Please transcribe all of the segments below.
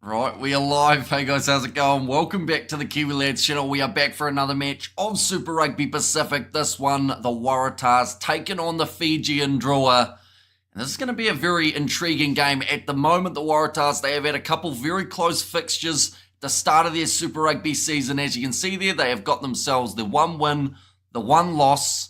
Right, we are live. Hey guys, how's it going? Welcome back to the Kiwi Lads channel. We are back for another match of Super Rugby Pacific. This one, the Waratahs taking on the Fijian Drua. And this is going to be a very intriguing game. At the moment, the Waratahs, they have had a couple very close fixtures at the start of their Super Rugby season. As you can see there, they have got themselves the one win, the one loss.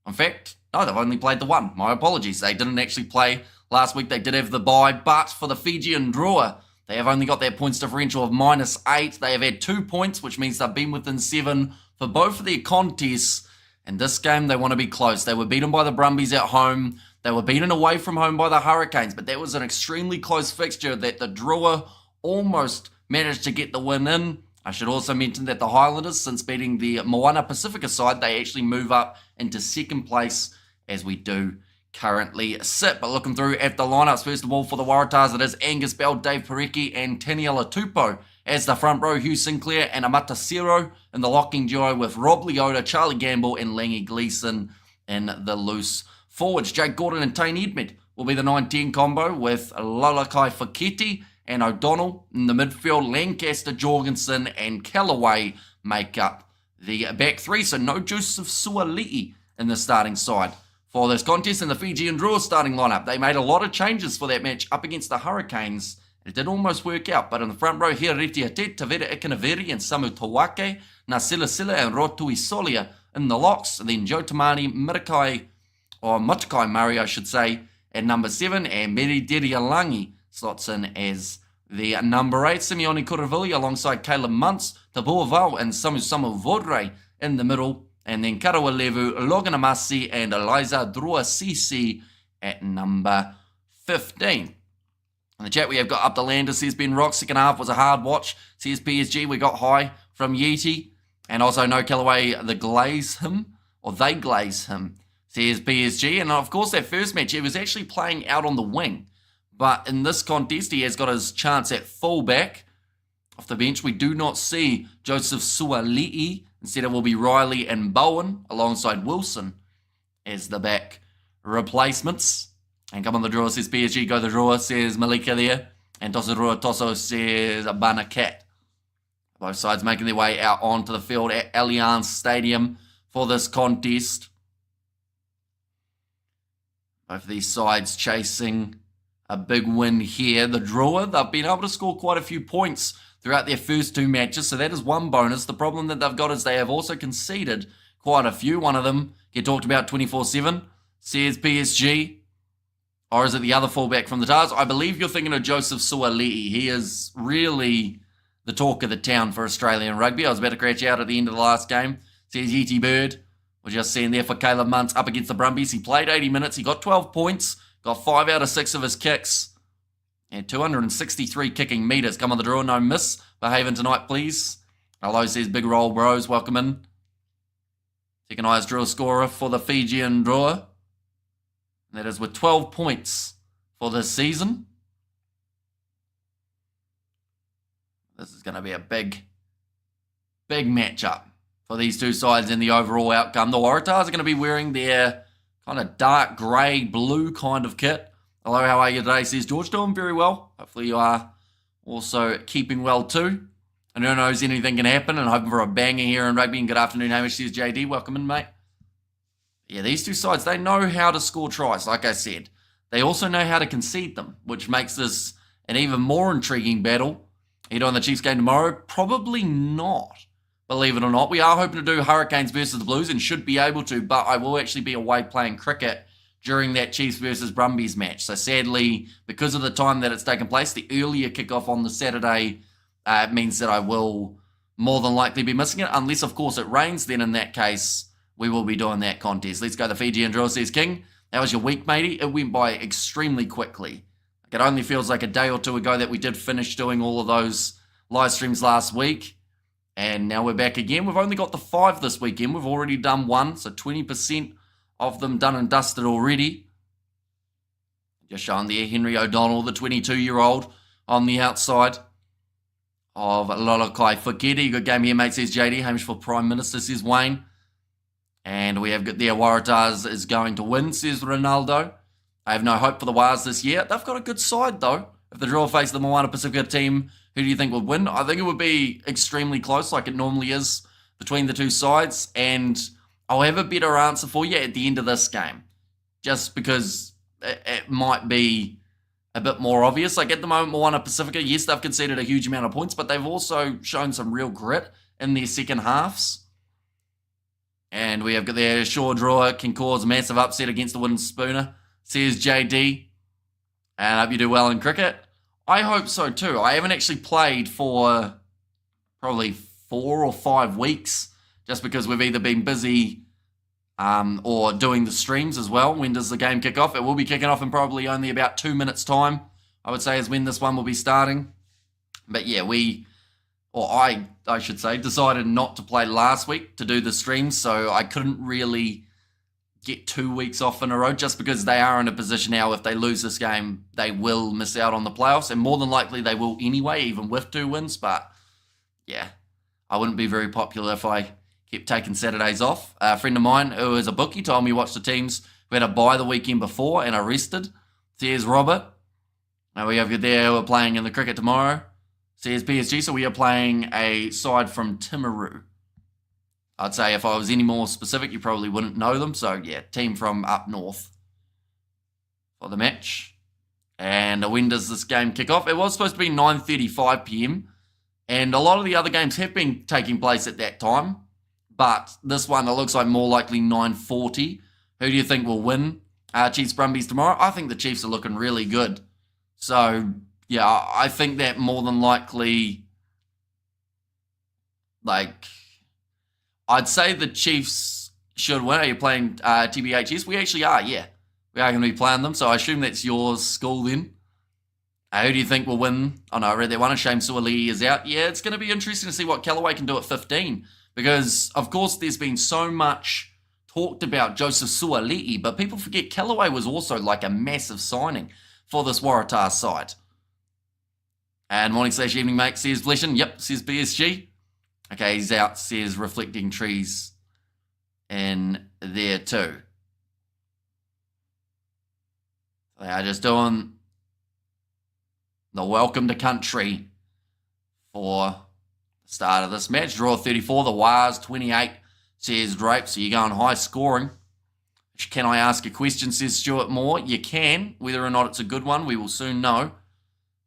In fact, no, they've only played the one. My apologies. They didn't actually play last week. They did have the bye, but for the Fijian Drua, they have only got their points differential of -8. They have had 2 points, which means they've been within 7 for both of their contests. And this game, they want to be close. They were beaten by the Brumbies at home. They were beaten away from home by the Hurricanes. But that was an extremely close fixture that the Drua almost managed to get the win in. I should also mention that the Highlanders, since beating the Moana Pacifica side, they actually move up into second place as we do currently sit. But looking through at the lineups, first of all for the Waratahs, it is Angus Bell, Dave Parecki and Taniela Tupou as the front row, Hugh Sinclair and Amata Cero in the locking duo with Rob Leota, Charlie Gamble and Langy Gleeson in the loose forwards. Jake Gordon and Tane Edmed will be the 9-10 combo with Lalakai Faketi and O'Donnell in the midfield. Lancaster, Jorgensen and Callaway make up the back three, so no Joseph Suali'i in the starting side for this contest. In the Fijian Drua starting lineup, they made a lot of changes for that match up against the Hurricanes. It did almost work out, but in the front row, Hiriti Ate, Tavera Ikanaveri and Samu Tawake, Nasila Sila and Rotui Solia in the locks, and then Joe Tamani, Mutakai Murray, I should say, at number 7, and Meri Derialangi slots in as the number 8. Simeone Kuravili alongside Caleb Muntz, Tabua Vau and Samu Vodre in the middle, and then Karawa Levu, Logan Amasi, and Eliza Drua Sisi at number 15. In the chat, we have got Up the Lander, says Ben Rock. Second half was a hard watch, says PSG. We got high from Yeti. And also no Callaway, they glaze him, says PSG. And of course, that first match, he was actually playing out on the wing. But in this contest, he has got his chance at fullback. Off the bench, we do not see Joseph Suali'i. Instead, it will be Riley and Bowen alongside Wilson as the back replacements. And come on the Drua, says PSG. Go the Drua, says Malika there. And Tosa Drua Toso, says Banakat. Both sides making their way out onto the field at Allianz Stadium for this contest. Both of these sides chasing a big win here. The Drua, they've been able to score quite a few points throughout their first 2 matches, so that is one bonus. The problem that they've got is they have also conceded quite a few. One of them get talked about 24/7, says PSG. Or is it the other fullback from the Tars? I believe you're thinking of Joseph Suali'i. He is really the talk of the town for Australian rugby. I was about to scratch out at the end of the last game. Says Yeti Bird. We're just seeing there for Caleb Muntz up against the Brumbies. He played 80 minutes. He got 12 points. Got 5 out of 6 of his kicks. And 263 kicking metres. Come on the draw, no miss. Behaving tonight, please. Hello, says Big Roll Bros. Welcome in. Second highest draw scorer for the Fijian Drua. That is with 12 points for this season. This is going to be a big matchup for these two sides in the overall outcome. The Waratahs are going to be wearing their kind of dark grey, blue kind of kit. Hello, how are you today, says George. Doing very well. Hopefully you are also keeping well too. And who knows, anything can happen, and hoping for a banger here in rugby. And good afternoon, Hamish, says JD. Welcome in, mate. Yeah, these two sides, they know how to score tries, like I said. They also know how to concede them, which makes this an even more intriguing battle. Are you doing the Chiefs game tomorrow? Probably not, believe it or not. We are hoping to do Hurricanes versus the Blues and should be able to, but I will actually be away playing cricket during that Chiefs versus Brumbies match. So sadly, because of the time that it's taken place, the earlier kickoff on the Saturday means that I will more than likely be missing it, unless, of course, it rains. Then in that case, we will be doing that contest. Let's go the Fijian Drua, says King. That was your week, matey. It went by extremely quickly. It only feels like a day or two ago that we did finish doing all of those live streams last week. And now we're back again. We've only got the 5 this weekend. We've already done 1, so 20% of them done and dusted already. Just showing there Henry O'Donnell, the 22-year-old, on the outside of Lalakai Faketi. Good game here, mate, says JD. Hamish for Prime Minister, says Wayne. And we have got there, Waratahs is going to win, says Ronaldo. I have no hope for the Wars this year. They've got a good side, though. If the draw faced the Moana Pacifica team, who do you think would win? I think it would be extremely close, like it normally is between the two sides, and I'll have a better answer for you at the end of this game, just because it might be a bit more obvious. Like at the moment, Moana Pacifica, yes, they've conceded a huge amount of points, but they've also shown some real grit in their second halves. And we have got their Shore Drawer can cause a massive upset against the Wooden Spooner, says JD. And I hope you do well in cricket. I hope so too. I haven't actually played for probably 4 or 5 weeks, just because we've either been busy or doing the streams as well. When does the game kick off? It will be kicking off in probably only about 2 minutes time, I would say, is when this one will be starting. But yeah, I should say, decided not to play last week to do the streams, so I couldn't really get 2 weeks off in a row, just because they are in a position now, if they lose this game, they will miss out on the playoffs, and more than likely they will anyway, even with 2 wins. But yeah, I wouldn't be very popular if I kept taking Saturdays off. A friend of mine who is a bookie told me watch the teams who had a bye the weekend before and are rested. There's Robert. Now we have you there who are playing in the cricket tomorrow. Says PSG, so we are playing a side from Timaru. I'd say if I was any more specific, you probably wouldn't know them. So yeah, team from up north for the match. And when does this game kick off? It was supposed to be 9:35 p.m. And a lot of the other games have been taking place at that time. But this one, it looks like more likely 9:40. Who do you think will win? Chiefs Brumbies tomorrow? I think the Chiefs are looking really good. So yeah, I think that more than likely, like, I'd say the Chiefs should win. Are you playing TBHS? We actually are, yeah. We are going to be playing them, so I assume that's yours school then. Who do you think will win? Oh no, I read that one. Shame Suali'i is out. Yeah, it's going to be interesting to see what Callaway can do at 15, because, of course, there's been so much talked about Joseph Suali'i, but people forget Callaway was also like a massive signing for this Waratahs side. And morning/evening, mate, says Bleshin. Yep, says BSG. Okay, he's out, says Reflecting Trees in there too. They are just doing the welcome to country for the start of this match. Draw 34, the Wars 28, says Drape. So you're going high scoring. Can I ask a question, says Stuart Moore? You can. Whether or not it's a good one, we will soon know.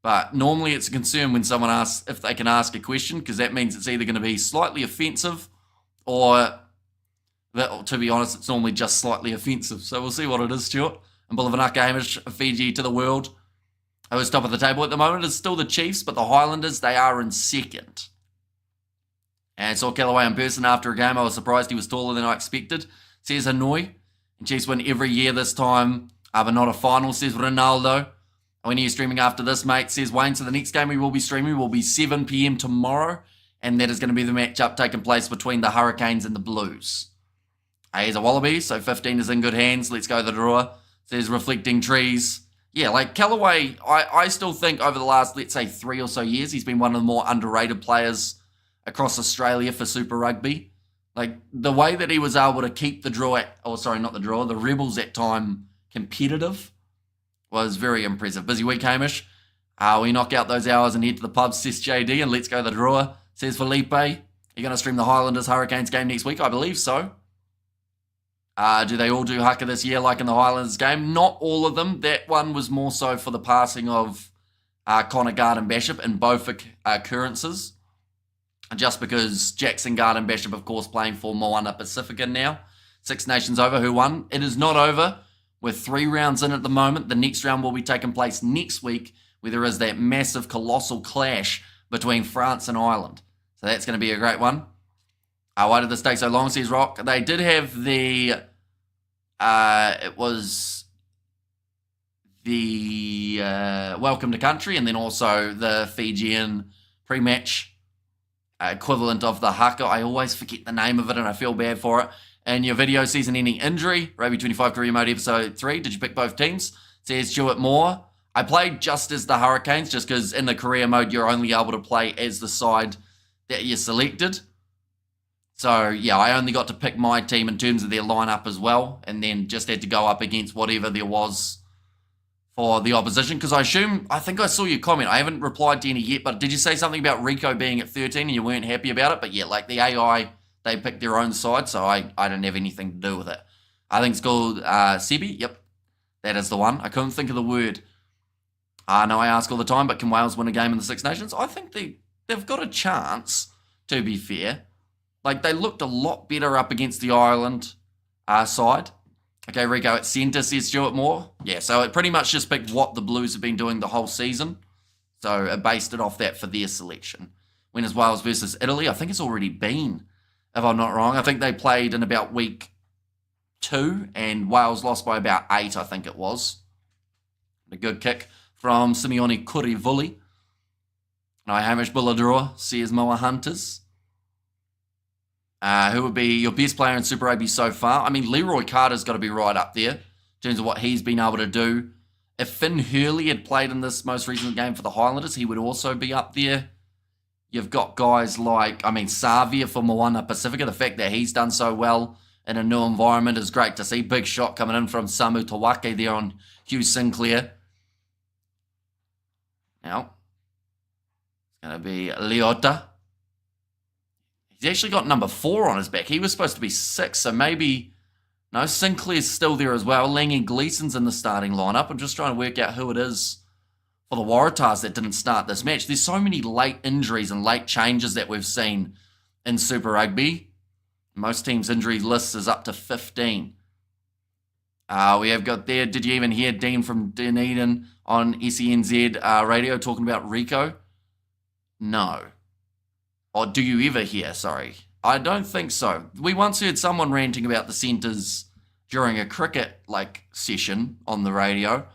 But normally it's a concern when someone asks if they can ask a question, because that means it's either going to be slightly offensive or, to be honest, it's normally just slightly offensive. So we'll see what it is, Stuart. And Bulavanaka Hamish, Fiji to the world. Who's top of the table at the moment is still the Chiefs, but the Highlanders, they are in second. And saw Callaway in person after a game. I was surprised he was taller than I expected, says Hanoi. And Chiefs win every year this time, but not a final, says Ronaldo. When are you streaming after this, mate? Says Wayne. So the next game we will be streaming will be 7 p.m. tomorrow, and that is going to be the matchup taking place between the Hurricanes and the Blues. He's a Wallaby, so 15 is in good hands. Let's go the drawer. Says Reflecting Trees. Yeah, like Callaway, I still think over the last, let's say, 3 or so years, he's been one of the more underrated players across Australia for Super Rugby. Like, the way that he was able to keep the the Rebels at time competitive was very impressive. Busy week, Hamish. We knock out those hours and head to the pub, says JD, and let's go the drawer, says Felipe. You're going to stream the Highlanders Hurricanes game next week? I believe so. Do they all do haka this year like in the Highlanders game? Not all of them. That one was more so for the passing of Connor Garden-Bishop in both occurrences. Just because Jackson Garden-Bishop, of course, playing for Moana Pacifica now. Six Nations over, who won? It is not over. We're 3 rounds in at the moment. The next round will be taking place next week, where there is that massive, colossal clash between France and Ireland. So that's going to be a great one. Why did this take so long, says Rock? They did have the... it was the welcome to country, and then also the Fijian pre-match equivalent of the haka. I always forget the name of it, and I feel bad for it. And your video season-ending injury, Rugby 25 Career Mode Episode 3. Did you pick both teams? Says Stuart Moore. I played just as the Hurricanes, just because in the career mode, you're only able to play as the side that you selected. So, yeah, I only got to pick my team in terms of their lineup as well, and then just had to go up against whatever there was for the opposition? Because I think I saw your comment. I haven't replied to any yet, but did you say something about Rico being at 13 and you weren't happy about it? But yeah, like the AI, they picked their own side, so I didn't have anything to do with it. I think it's called Sebi. Yep, that is the one. I couldn't think of the word. I know I ask all the time, but can Wales win a game in the Six Nations? I think they've got a chance, to be fair. Like, they looked a lot better up against the Ireland side. Okay, Rico at centre, says Stuart Moore. Yeah, so it pretty much just picked what the Blues have been doing the whole season. So it based it off that for their selection. When is Wales versus Italy? I think it's already been, if I'm not wrong. I think they played in about week 2, and Wales lost by about 8, I think it was. A good kick from Simeone Kurivuli. Now, Hamish Bulladura says Moa Hunters. Who would be your best player in Super Rugby so far? I mean, Leroy Carter's got to be right up there in terms of what he's been able to do. If Finn Hurley had played in this most recent game for the Highlanders, he would also be up there. You've got guys like, Savia for Moana Pacifica. The fact that he's done so well in a new environment is great to see. Big shot coming in from Samu Tawake there on Hugh Sinclair. Now, it's going to be Leota. He's actually got number 4 on his back. He was supposed to be 6, so maybe... No, Sinclair's still there as well. Langy Gleeson's in the starting lineup. I'm just trying to work out who it is for the Waratahs that didn't start this match. There's so many late injuries and late changes that we've seen in Super Rugby. Most teams' injury list is up to 15. We have got there, did you even hear Dean from Dunedin on SENZ radio talking about Rico? No. Or do you ever hear, sorry? I don't think so. We once heard someone ranting about the centres during a cricket session on the radio.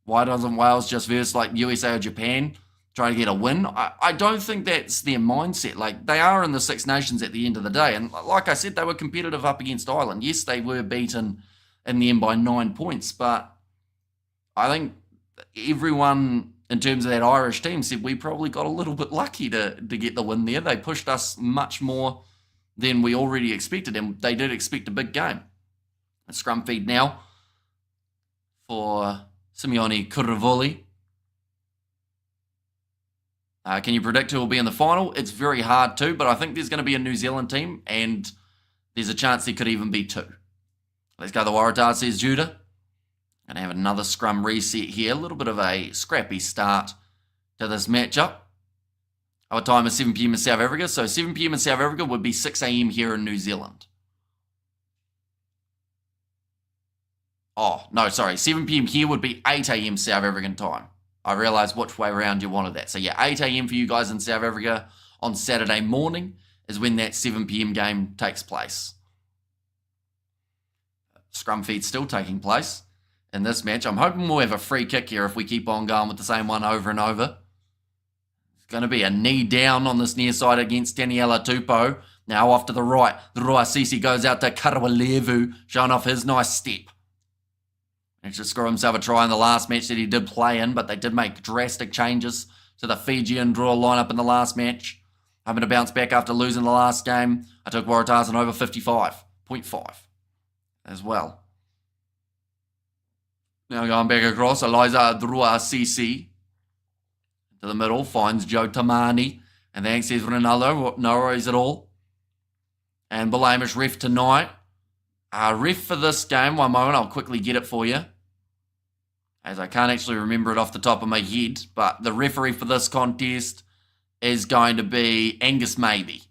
Why doesn't Wales just verse like USA or Japan try to get a win? I don't think that's their mindset. Like, they are in the Six Nations at the end of the day. And like I said, they were competitive up against Ireland. Yes, they were beaten in the end by 9 points, but I think everyone in terms of that Irish team said we probably got a little bit lucky to get the win there. They pushed us much more than we already expected, and they did expect a big game. A scrum feed now for Simeone Kurivuli. Can you predict who will be in the final? It's very hard to, but I think there's going to be a New Zealand team, and there's a chance there could even be 2. Let's go the Waratahs, says Judah. Going to have another scrum reset here. A little bit of a scrappy start to this matchup. Our time is 7 p.m. in South Africa. So 7 p.m. in South Africa would be 6 a.m. here in New Zealand. Oh, no, sorry. 7 p.m. here would be 8 a.m. South African time. I realised which way around you wanted that. So yeah, 8 a.m. for you guys in South Africa on Saturday morning is when that 7 p.m. game takes place. Scrum feed still taking place in this match. I'm hoping we'll have a free kick here if we keep on going with the same one over and over. It's going to be a knee down on this near side against Daniela Tupou. Now off to the right. The Rua Sisi goes out to Karawalevu, showing off his nice step. Managed to score himself a try in the last match that he did play in, but they did make drastic changes to the Fijian Drua lineup in the last match. Hoping to bounce back after losing the last game. I took Waratahs on over 55.5 as well. Now going back across, Eliza Drua Sisi to the middle, finds Joe Tamani, and then says Ronaldo, no worries at all. And Balamish ref tonight. Ref for this game, one moment, I'll quickly get it for you, as I can't actually remember it off the top of my head, but the referee for this contest is going to be Angus Mabey.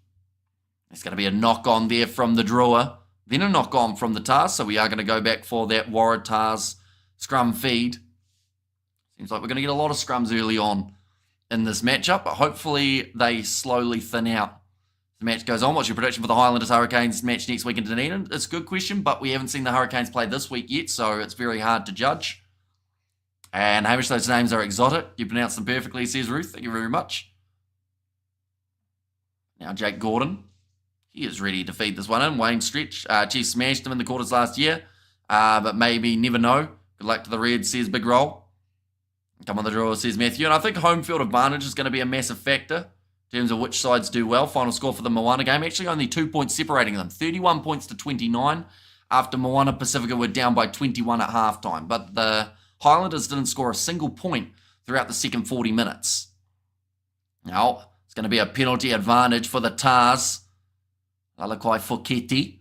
There's going to be a knock-on there from the Drua, then a knock-on from the Tars, so we are going to go back for that Waratahs scrum feed. Seems like we're going to get a lot of scrums early on in this matchup, but hopefully they slowly thin out. The match goes on. What's your prediction for the Highlanders Hurricanes match next week in Dunedin? It's a good question, but we haven't seen the Hurricanes play this week yet, so it's very hard to judge. And Hamish, those names are exotic. You pronounced them perfectly, says Ruth. Thank you very much. Now Jake Gordon. He is ready to feed this one in. Wayne Stretch. Chiefs smashed him in the quarters last year, but maybe never know. Good luck to the Reds, says Big Roll. Come on the draw, says Matthew. And I think home field advantage is going to be a massive factor in terms of which sides do well. Final score for the Moana game, actually only 2 points separating them. 31 points to 29 after Moana Pacifica were down by 21 at halftime. But the Highlanders didn't score a single point throughout the second 40 minutes. Now, it's going to be a penalty advantage for the Tars. Lalakai Foketi.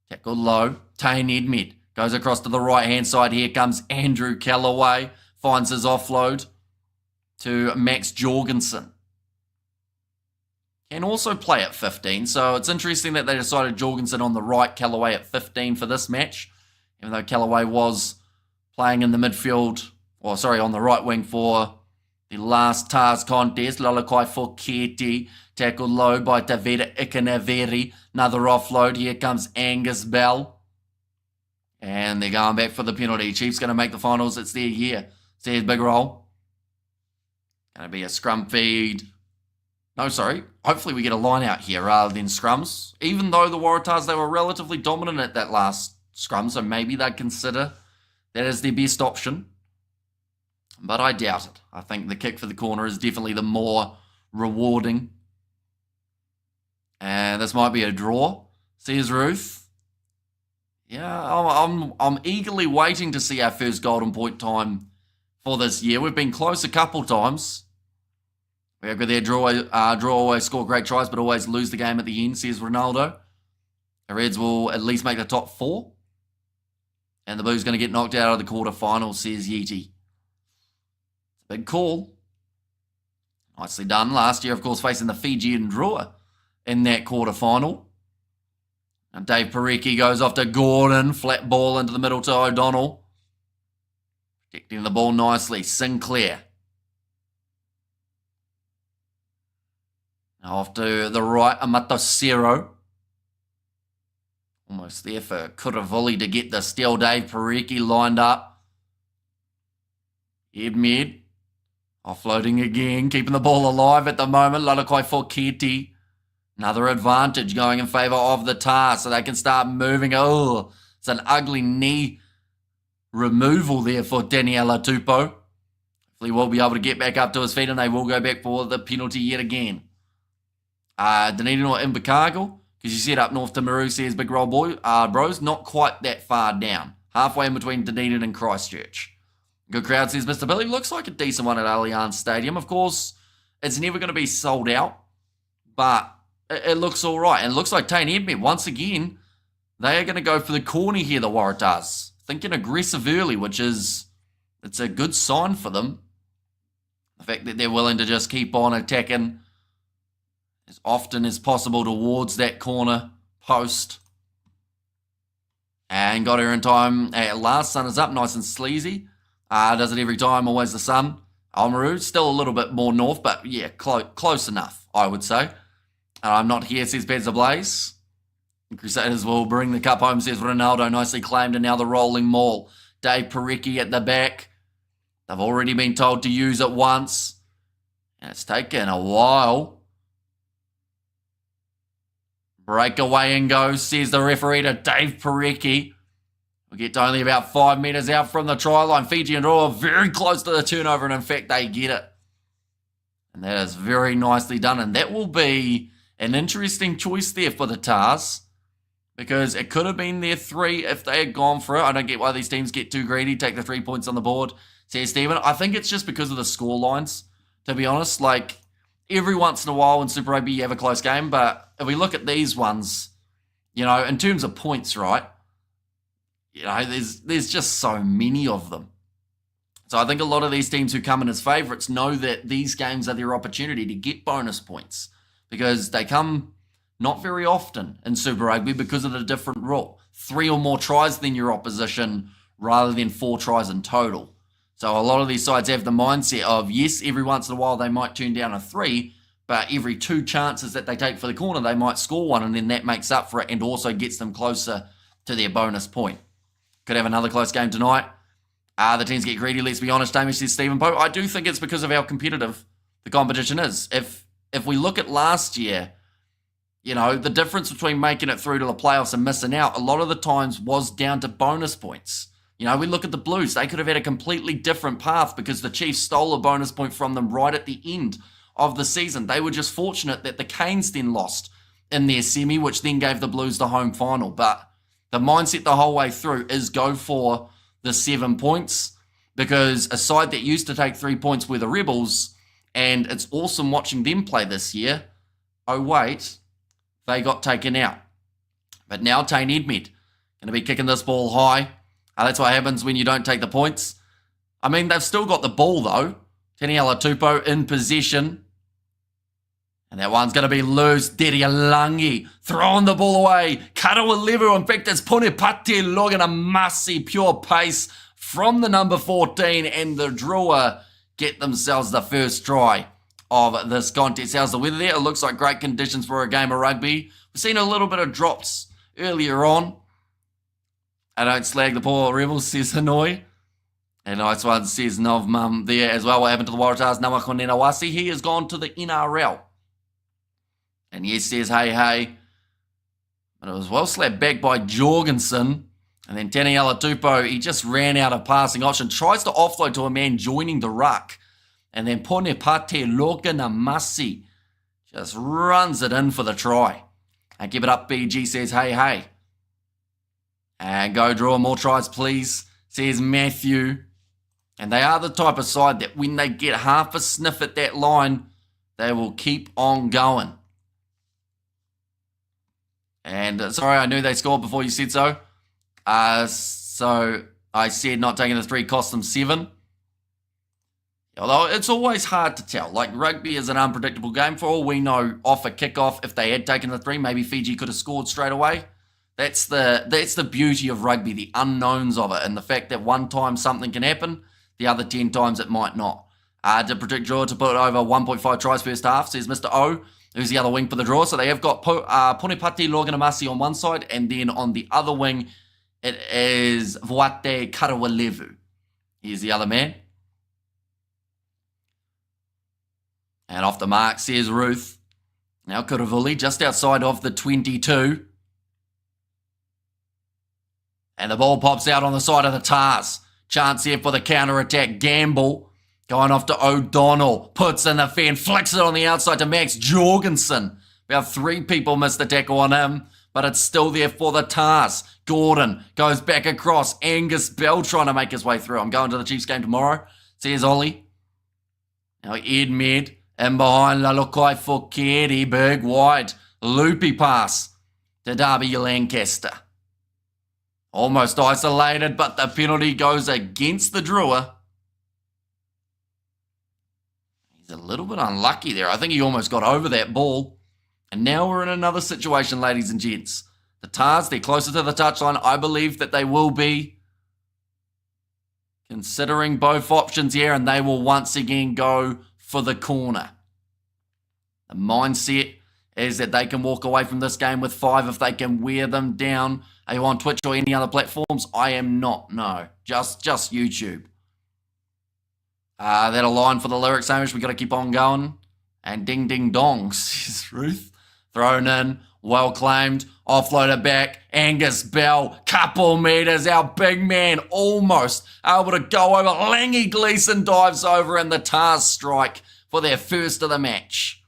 Tackle low. Tain Edmed goes across to the right-hand side. Here comes Andrew Callaway. Finds his offload to Max Jorgensen. Can also play at 15, so it's interesting that they decided Jorgensen on the right, Callaway at 15 for this match, even though Callaway was playing in the midfield, on the right wing for the last Tars contest. Lalakai Foketi, tackled low by Taveta Ikanaveri. Another offload. Here comes Angus Bell. And they're going back for the penalty. Chiefs going to make the finals. It's their year. Says Big Roll. Going to be a scrum feed. No, sorry. Hopefully we get a line out here rather than scrums. Even though the Waratahs, they were relatively dominant at that last scrum, so maybe they'd consider that as their best option. But I doubt it. I think the kick for the corner is definitely the more rewarding. And this might be a draw, says Ruth. Yeah, I'm eagerly waiting to see our first golden point time for this year. We've been close a couple times. We have got their draw always score great tries, but always lose the game at the end, says Ronaldo. The Reds will at least make the top 4. And the Blues going to get knocked out of the quarterfinals, says Yeeti. Big call. Nicely done. Last year, of course, facing the Fijian Drua in that quarterfinal. And Dave Parecki goes off to Gordon. Flat ball into the middle to O'Donnell. Protecting the ball nicely. Sinclair. Now off to the right, Amatosero. Almost there for Kuravuli to get the steal. Dave Parecki lined up. Edmed. Offloading again, keeping the ball alive at the moment. Lalakai Foketi. Another advantage going in favour of the Tars, so they can start moving. Oh, it's an ugly knee removal there for Daniela Tupou. Hopefully we'll be able to get back up to his feet and they will go back for the penalty yet again. Dunedin or Invercargill, because you said up north to Maru, says Big Roll Boy. Bros, not quite that far down. Halfway in between Dunedin and Christchurch. Good crowd, says Mr. Billy. Looks like a decent one at Allianz Stadium. Of course, it's never going to be sold out, but it looks all right. And it looks like Tain Edmed, once again, they are going to go for the corner here, the Waratahs. Thinking aggressive early, it's a good sign for them. The fact that they're willing to just keep on attacking as often as possible towards that corner post. And got her in time at last. Sun is up, nice and sleazy. Does it every time, always the sun. Oamaru, still a little bit more north, but yeah, close enough, I would say. I'm not here, says Beds Ablaze. Crusaders will bring the cup home, says Ronaldo, nicely claimed, and now the rolling maul. Dave Parecki at the back. They've already been told to use it once. And it's taken a while. Breakaway and go, says the referee to Dave Parecki. We get to only about 5 metres out from the try line. Fijian Drua very close to the turnover, and in fact, they get it. And that is very nicely done. And that will be an interesting choice there for the Tars, because it could have been their 3 if they had gone for it. I don't get why these teams get too greedy, take the 3 points on the board, says Stephen. I think it's just because of the score lines, to be honest. Like, every once in a while in Super Rugby you have a close game, but if we look at these ones, you know, in terms of points, right, you know, there's just so many of them. So I think a lot of these teams who come in as favourites know that these games are their opportunity to get bonus points, because they come not very often in Super Rugby because of the different rule. 3 or more tries than your opposition rather than 4 tries in total. So a lot of these sides have the mindset of, yes, every once in a while they might turn down a 3, but every 2 chances that they take for the corner, they might score 1, and then that makes up for it and also gets them closer to their bonus point. Could have another close game tonight. The teams get greedy, let's be honest, Hamish, says Stephen Poe. I do think it's because of how competitive the competition is. If we look at last year, you know, the difference between making it through to the playoffs and missing out, a lot of the times was down to bonus points. You know, we look at the Blues, they could have had a completely different path because the Chiefs stole a bonus point from them right at the end of the season. They were just fortunate that the Canes then lost in their semi, which then gave the Blues the home final. But the mindset the whole way through is go for the 7 points. because a side that used to take 3 points were the Rebels, and it's awesome watching them play this year. Oh, wait, they got taken out. But now Tane Edmed going to be kicking this ball high. That's what happens when you don't take the points. I mean, they've still got the ball, though. Taniela Tupou in possession. And that one's going to be loose. Derialangi throwing the ball away. Karawa Levu. In fact, it's Punipati Loganamasi. Pure pace from the number 14. And the Drua get themselves the first try of this contest. How's the weather there? It looks like great conditions for a game of rugby. We've seen a little bit of drops earlier on. I don't slag the poor Rebels, says Hanoi. And nice one, says Novmum there as well. What happened to the Waratahs? Nawakonena Wasi. He has gone to the NRL. And yes, says hey. But it was well slapped back by Jorgensen. And then Taniela Tupou, he just ran out of passing option. Tries to offload to a man joining the ruck. And then Ponepate Loganamasi just runs it in for the try. And give it up, BG says hey. And go draw more tries, please, says Matthew. And they are the type of side that when they get half a sniff at that line, they will keep on going. And sorry, I knew they scored before you said so. So I said not taking the 3 cost them 7. Although it's always hard to tell. Like, rugby is an unpredictable game. For all we know, off a kickoff, if they had taken the 3, maybe Fiji could have scored straight away. That's the beauty of rugby, the unknowns of it, and the fact that one time something can happen, the other 10 times it might not. To predict draw to put over 1.5 tries first half, says Mr. O, who's the other wing for the draw. So they have got Ponepati Loganamasi on one side, and then on the other wing, it is Voate Karawalevu. Here's the other man. And off the mark, says Ruth. Now Kuravuli just outside of the 22. And the ball pops out on the side of the Tars. Chance here for the counter-attack. Gamble going off to O'Donnell. Puts in the fan. Flicks it on the outside to Max Jorgensen. About 3 people missed the tackle on him. But it's still there for the Tars. Gordon goes back across. Angus Bell trying to make his way through. I'm going to the Chiefs game tomorrow, says Ollie. Now Edmed in behind Lalukai Fokeri. Big wide. Loopy pass to Darby Lancaster. Almost isolated, but the penalty goes against the Drua. He's a little bit unlucky there. I think he almost got over that ball. And now we're in another situation, ladies and gents. The Tars, they're closer to the touchline. I believe that they will be considering both options here, and they will once again go for the corner. The mindset is that they can walk away from this game with 5 if they can wear them down. Are you on Twitch or any other platforms? I am not, no. Just YouTube. That a line for the lyrics, Hamish. We got to keep on going. And ding ding dong, says Ruth. Thrown in, well claimed, offloaded back. Angus Bell, couple meters. Our big man almost able to go over. Langy Gleeson dives over, and the Tars strike for their first of the match.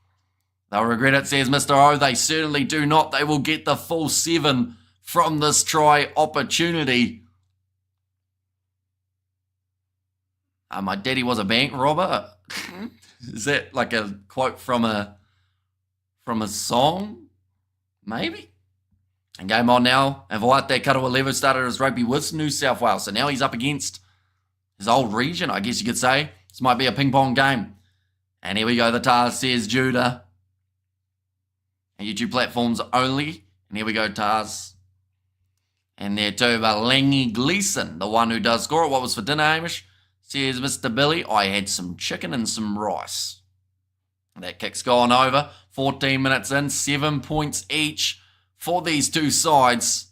They'll regret it, says Mr. O. They certainly do not. They will get the full 7 from this try opportunity. My daddy was a bank robber. Is that like a quote from a song? Maybe. And game on now. And Voate Karawalevu started his rugby with New South Wales. So now he's up against his old region, I guess you could say. This might be a ping pong game. And here we go. The Tars, says Judah. And YouTube platforms only. And here we go, Tars. And there too, Langy Gleeson, the one who does score it. What was for dinner, Hamish? Says Mr. Billy, I had some chicken and some rice. That kick's gone over. 14 minutes in, 7 points each for these two sides.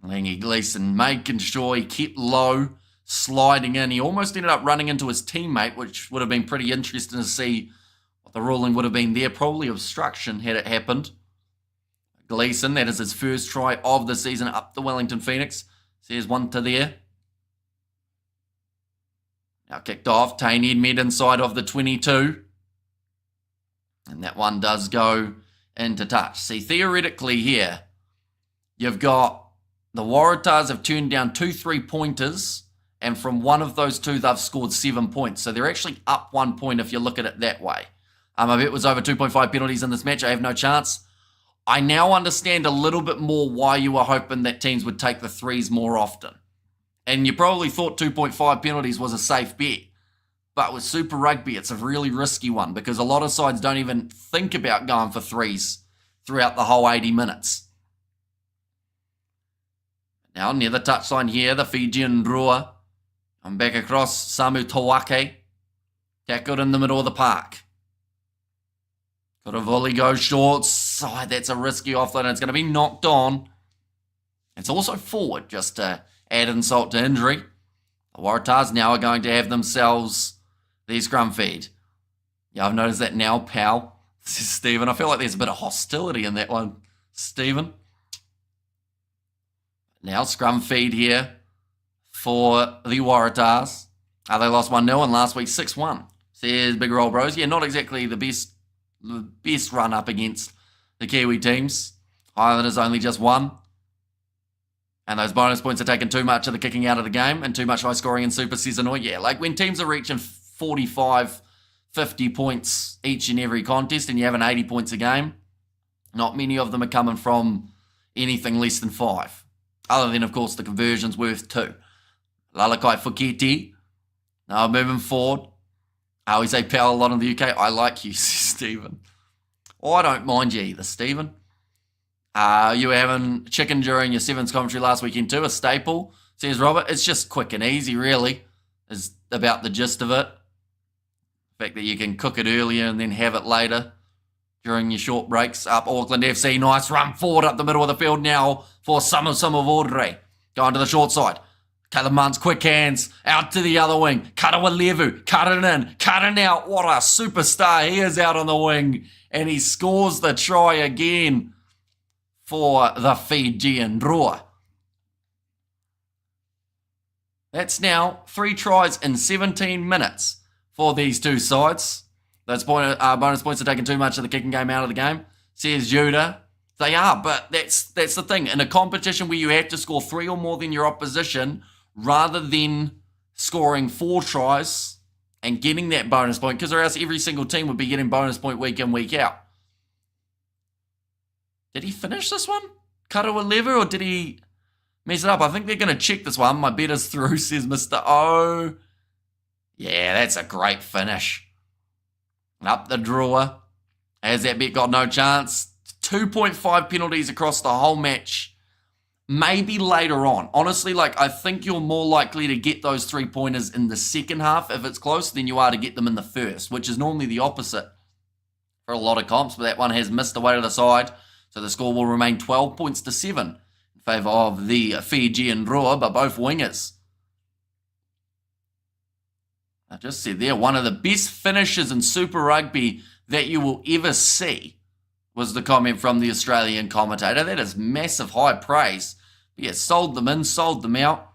Langy Gleeson making sure he kept low, sliding in. He almost ended up running into his teammate, which would have been pretty interesting to see what the ruling would have been there. Probably obstruction had it happened. Gleeson, that is his first try of the season up the Wellington Phoenix. Says 1 to there. Now kicked off. Tane Edmed inside of the 22. And that one does go into touch. See, theoretically here, you've got the Waratahs have turned down 2 3-pointers, and from one of those 2, they've scored 7 points. So they're actually up 1 point if you look at it that way. I bet it was over 2.5 penalties in this match. I have no chance. I now understand a little bit more why you were hoping that teams would take the threes more often. And you probably thought 2.5 penalties was a safe bet. But with Super Rugby, it's a really risky one because a lot of sides don't even think about going for threes throughout the whole 80 minutes. Now near the touchline here, the Fijian Drua. I'm back across Samu Tawake. Tackled in the middle of the park. Got a volley, goes short. Oh, that's a risky offload, and it's going to be knocked on. It's also forward, just to add insult to injury. The Waratahs now are going to have themselves the scrum feed. Yeah, I've noticed that now, pal. This is Stephen. I feel like there's a bit of hostility in that one, Stephen. Now scrum feed here for the Waratahs. They lost 1-0 and last week 6-1. Says Big Roll Bros. Yeah, not exactly the best run up against the Kiwi teams. Highlanders only just won. And those bonus points are taking too much of the kicking out of the game and too much high scoring in Super Seasonal. Yeah, like when teams are reaching 45, 50 points each and every contest and you're having 80 points a game, not many of them are coming from anything less than 5. Other than, of course, the conversion's worth 2. Lalakai Fuketi. Now moving forward. I always say pal a lot in the UK. I like you, Stephen. Oh, I don't mind you either, Stephen. You were having chicken during your Sevens commentary last weekend too, a staple, says Robert. It's just quick and easy, really, is about the gist of it. The fact that you can cook it earlier and then have it later during your short breaks. Up Auckland FC, nice run forward up the middle of the field now for Samavordre. Going to the short side. Caleb Muntz, quick hands, out to the other wing. Karawalevu, cut it in, cut it out. What a superstar. He is out on the wing, and he scores the try again for the Fijian Drua. That's now 3 tries in 17 minutes for these two sides. Those bonus points are taking too much of the kicking game out of the game, says Judah. They are, but that's the thing. In a competition where you have to score 3 or more than your opposition, rather than scoring 4 tries and getting that bonus point, because or else every single team would be getting bonus point week in, week out. Did he finish this one? Karawa lever, or did he mess it up? I think they're going to check this one. My bet is through, says Mr. O. Yeah, that's a great finish. Up the drawer. Has that bet got no chance? 2.5 penalties across the whole match. Maybe later on. Honestly, I think you're more likely to get those 3-pointers in the second half if it's close than you are to get them in the first, which is normally the opposite for a lot of comps, but that one has missed away to the side. So the score will remain 12 points to 7 in favour of the Fijian Drua, but both wingers. I just said there, one of the best finishes in Super Rugby that you will ever see was the comment from the Australian commentator. That is massive high praise. But yeah, sold them in, sold them out,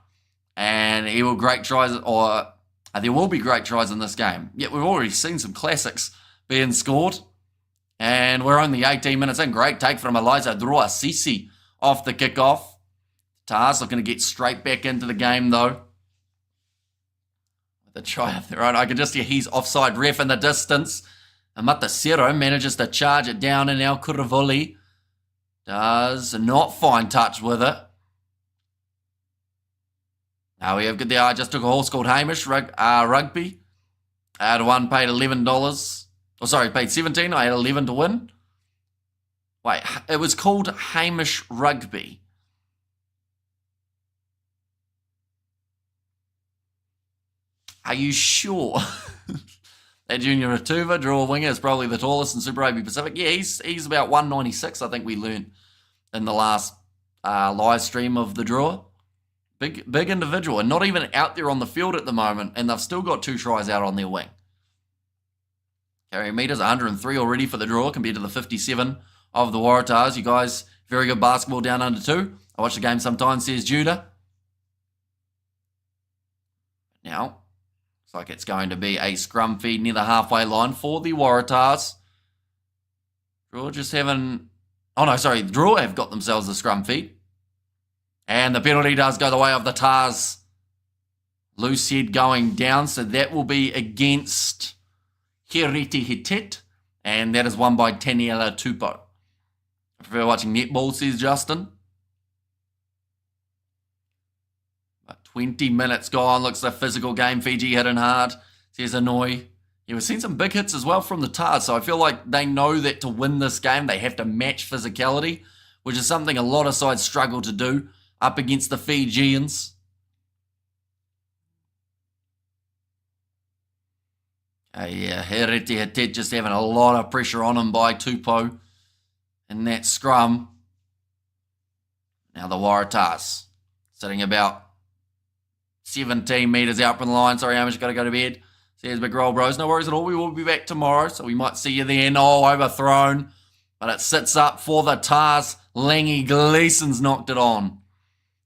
and there will great tries, or there will be great tries in this game. Yet we've already seen some classics being scored, and we're only 18 minutes in. Great take from Eliza Drua Sisi off the kickoff. Tahs looking to get straight back into the game though. With a try of their own, I can just hear he's offside ref in the distance. And Matasero manages to charge it down, and now Kuravoli does not find touch with it. Now we have good there. I just took a horse called Hamish Rugby. I had one paid $11. Oh, sorry, paid 17. I had 11 to win. Wait, it was called Hamish Rugby. Are you sure? That Junior Ratuva, draw winger, is probably the tallest in Super Rugby Pacific. Yeah, he's about 196, I think we learned in the last live stream of the draw. Big individual, and not even out there on the field at the moment, and they've still got 2 tries out on their wing. Carrying meters, 103 already for the draw compared to the 57 of the Waratahs. You guys, very good basketball down under 2. I watch the game sometimes, says Judah. Now, like it's going to be a scrum feed near the halfway line for the Waratahs. Draw just having... Oh, no, sorry. Draw have got themselves a scrum feed. And the penalty does go the way of the Tars. Loose head going down, so that will be against Hereti Hitet. And that is won by Taniela Tupou. I prefer watching netball, says Justin. But 20 minutes gone. Looks like a physical game. Fiji hitting hard, says Annoy. Yeah, we've seen some big hits as well from the Tars, so I feel like they know that to win this game, they have to match physicality, which is something a lot of sides struggle to do up against the Fijians. Yeah, Hereti Hatet just having a lot of pressure on him by Tupou in that scrum. Now the Waratahs sitting about 17 metres out from the line. Sorry, Hamish, got to go to bed. Says Big Roll Bros. No worries at all. We will be back tomorrow, so we might see you then. Oh, overthrown. But it sits up for the Tars. Langy Gleeson's knocked it on.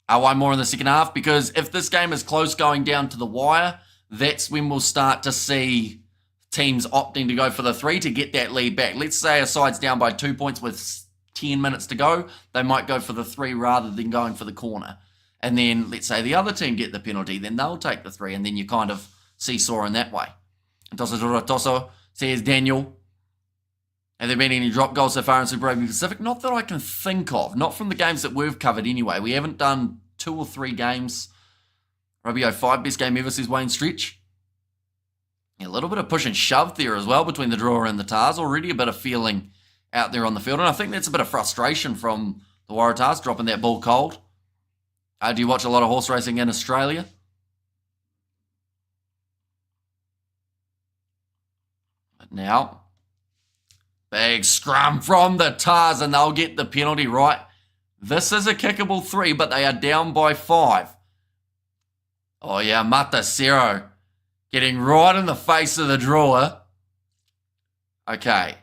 One more in the second half, because if this game is close going down to the wire, that's when we'll start to see teams opting to go for the 3 to get that lead back. Let's say a side's down by 2 points with 10 minutes to go. They might go for the 3 rather than going for the corner. And then let's say the other team get the penalty, then they'll take the 3, and then you kind of seesaw in that way. Toso says Daniel. Have there been any drop goals so far in Super Rugby Pacific? Not that I can think of. Not from the games that we've covered anyway. We haven't done 2 or 3 games. Rugby 05, best game ever, says Wayne Stretch. A little bit of push and shove there as well between the Drua and the Tars. Already a bit of feeling out there on the field. And I think that's a bit of frustration from the Waratahs dropping that ball cold. Do you watch a lot of horse racing in Australia? But now, big scrum from the Tars, and they'll get the penalty right. This is a kickable 3, but they are down by 5. Oh yeah, Matasero getting right in the face of the Drua. Okay.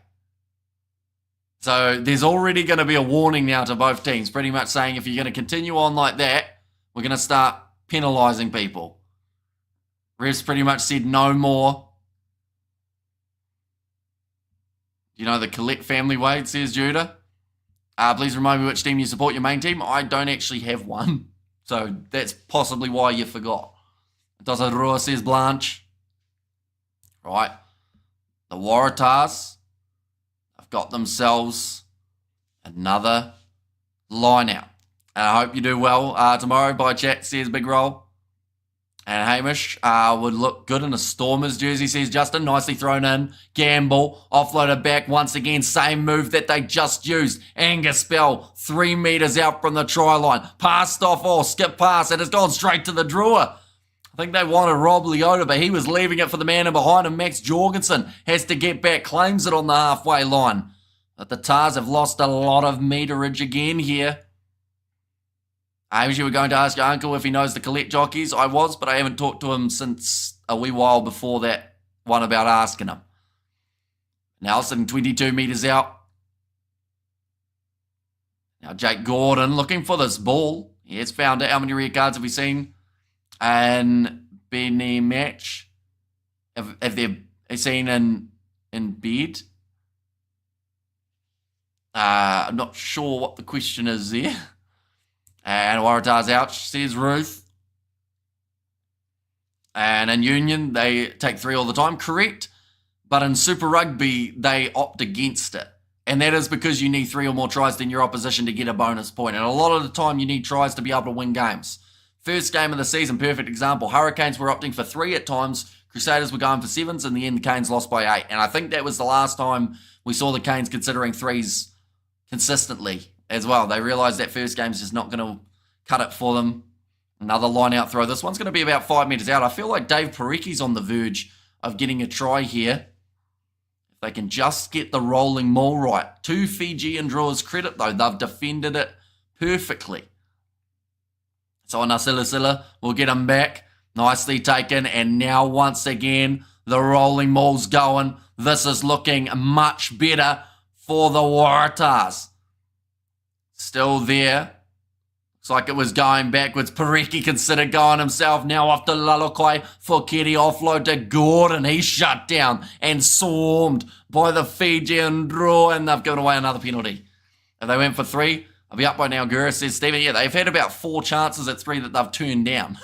So there's already going to be a warning now to both teams, pretty much saying if you're going to continue on like that, we're going to start penalising people. Refs pretty much said no more. You know the Collect family, Wade, says Judah. Please remind me which team you support, your main team. I don't actually have one, so that's possibly why you forgot. Dosa Drua, says Blanche. Right. The Waratahs have got themselves another line out. And I hope you do well tomorrow by chat, says Big Roll. And Hamish would look good in a Stormers jersey, says Justin. Nicely thrown in. Gamble, offloaded back once again. Same move that they just used. Angus Bell, 3 metres out from the try line. Passed off or skip pass. It has gone straight to the Drua. I think they wanted Rob Leota, but he was leaving it for the man in behind him. Max Jorgensen has to get back, claims it on the halfway line. But the Tars have lost a lot of meterage again here. You were going to ask your uncle if he knows the Collect jockeys. I was, but I haven't talked to him since a wee while before that one about asking him. Now sitting 22 metres out. Now Jake Gordon looking for this ball. He has found it. How many red cards have we seen? And Benny match. Have they seen in bed? I'm not sure what the question is there. And Waratahs out, says Ruth. And in Union, they take 3 all the time, correct. But in Super Rugby, they opt against it. And that is because you need 3 or more tries than your opposition to get a bonus point. And a lot of the time, you need tries to be able to win games. First game of the season, perfect example. Hurricanes were opting for 3 at times. Crusaders were going for 7s. In the end, the Canes lost by 8. And I think that was the last time we saw the Canes considering 3s consistently as well. They realised that first game is just not going to cut it for them. Another line-out throw. This one's going to be about 5 metres out. I feel like Dave Parecki's on the verge of getting a try here. If they can just get the rolling maul right. To Fijian Drua's credit, though, they've defended it perfectly. So Nasila will get him back. Nicely taken. And now, once again, the rolling maul's going. This is looking much better for the Waratahs. Still there. Looks like it was going backwards. Parecki considered going himself. Now off to Lalokai for Kitty. Offload to Gordon. He's shut down and swarmed by the Fijian Drua. And they've given away another penalty. If they went for 3, I'll be up by now, Gura, says Stephen. Yeah, they've had about 4 chances at 3 that they've turned down.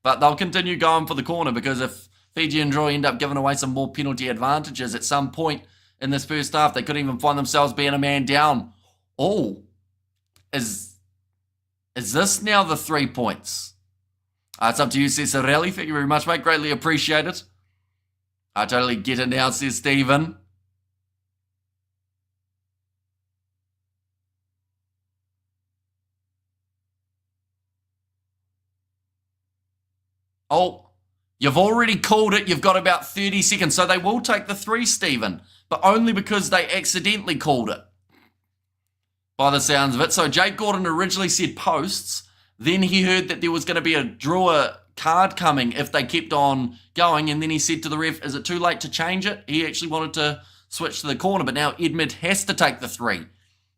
But they'll continue going for the corner because if Fijian Drua end up giving away some more penalty advantages at some point in this first half, they could even find themselves being a man down. Oh, is this now the 3 points? It's up to you, says Sorelli. Thank you very much, mate. Greatly appreciate it. I totally get it now, says Stephen. Oh, you've already called it. You've got about 30 seconds. So they will take the 3, Stephen, but only because they accidentally called it, by the sounds of it. So Jake Gordon originally said posts. Then he heard that there was going to be a Drua card coming if they kept on going. And then he said to the ref, is it too late to change it? He actually wanted to switch to the corner, but now Edmund has to take the 3.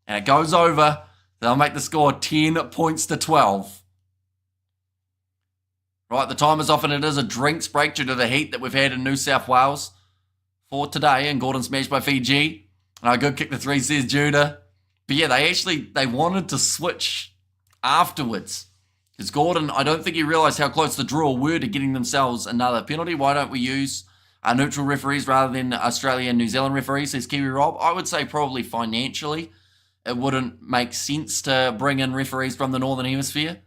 And it goes over. They'll make the score 10 points to 12. Right, the timer's off and it is a drinks break due to the heat that we've had in New South Wales for today. And Gordon smashed by Fiji. And I good kick the 3, says Judah. But yeah, they wanted to switch afterwards. Because Gordon, I don't think he realised how close the Drua were to getting themselves another penalty. Why don't we use our neutral referees rather than Australia and New Zealand referees, says Kiwi Rob. I would say probably financially it wouldn't make sense to bring in referees from the Northern Hemisphere.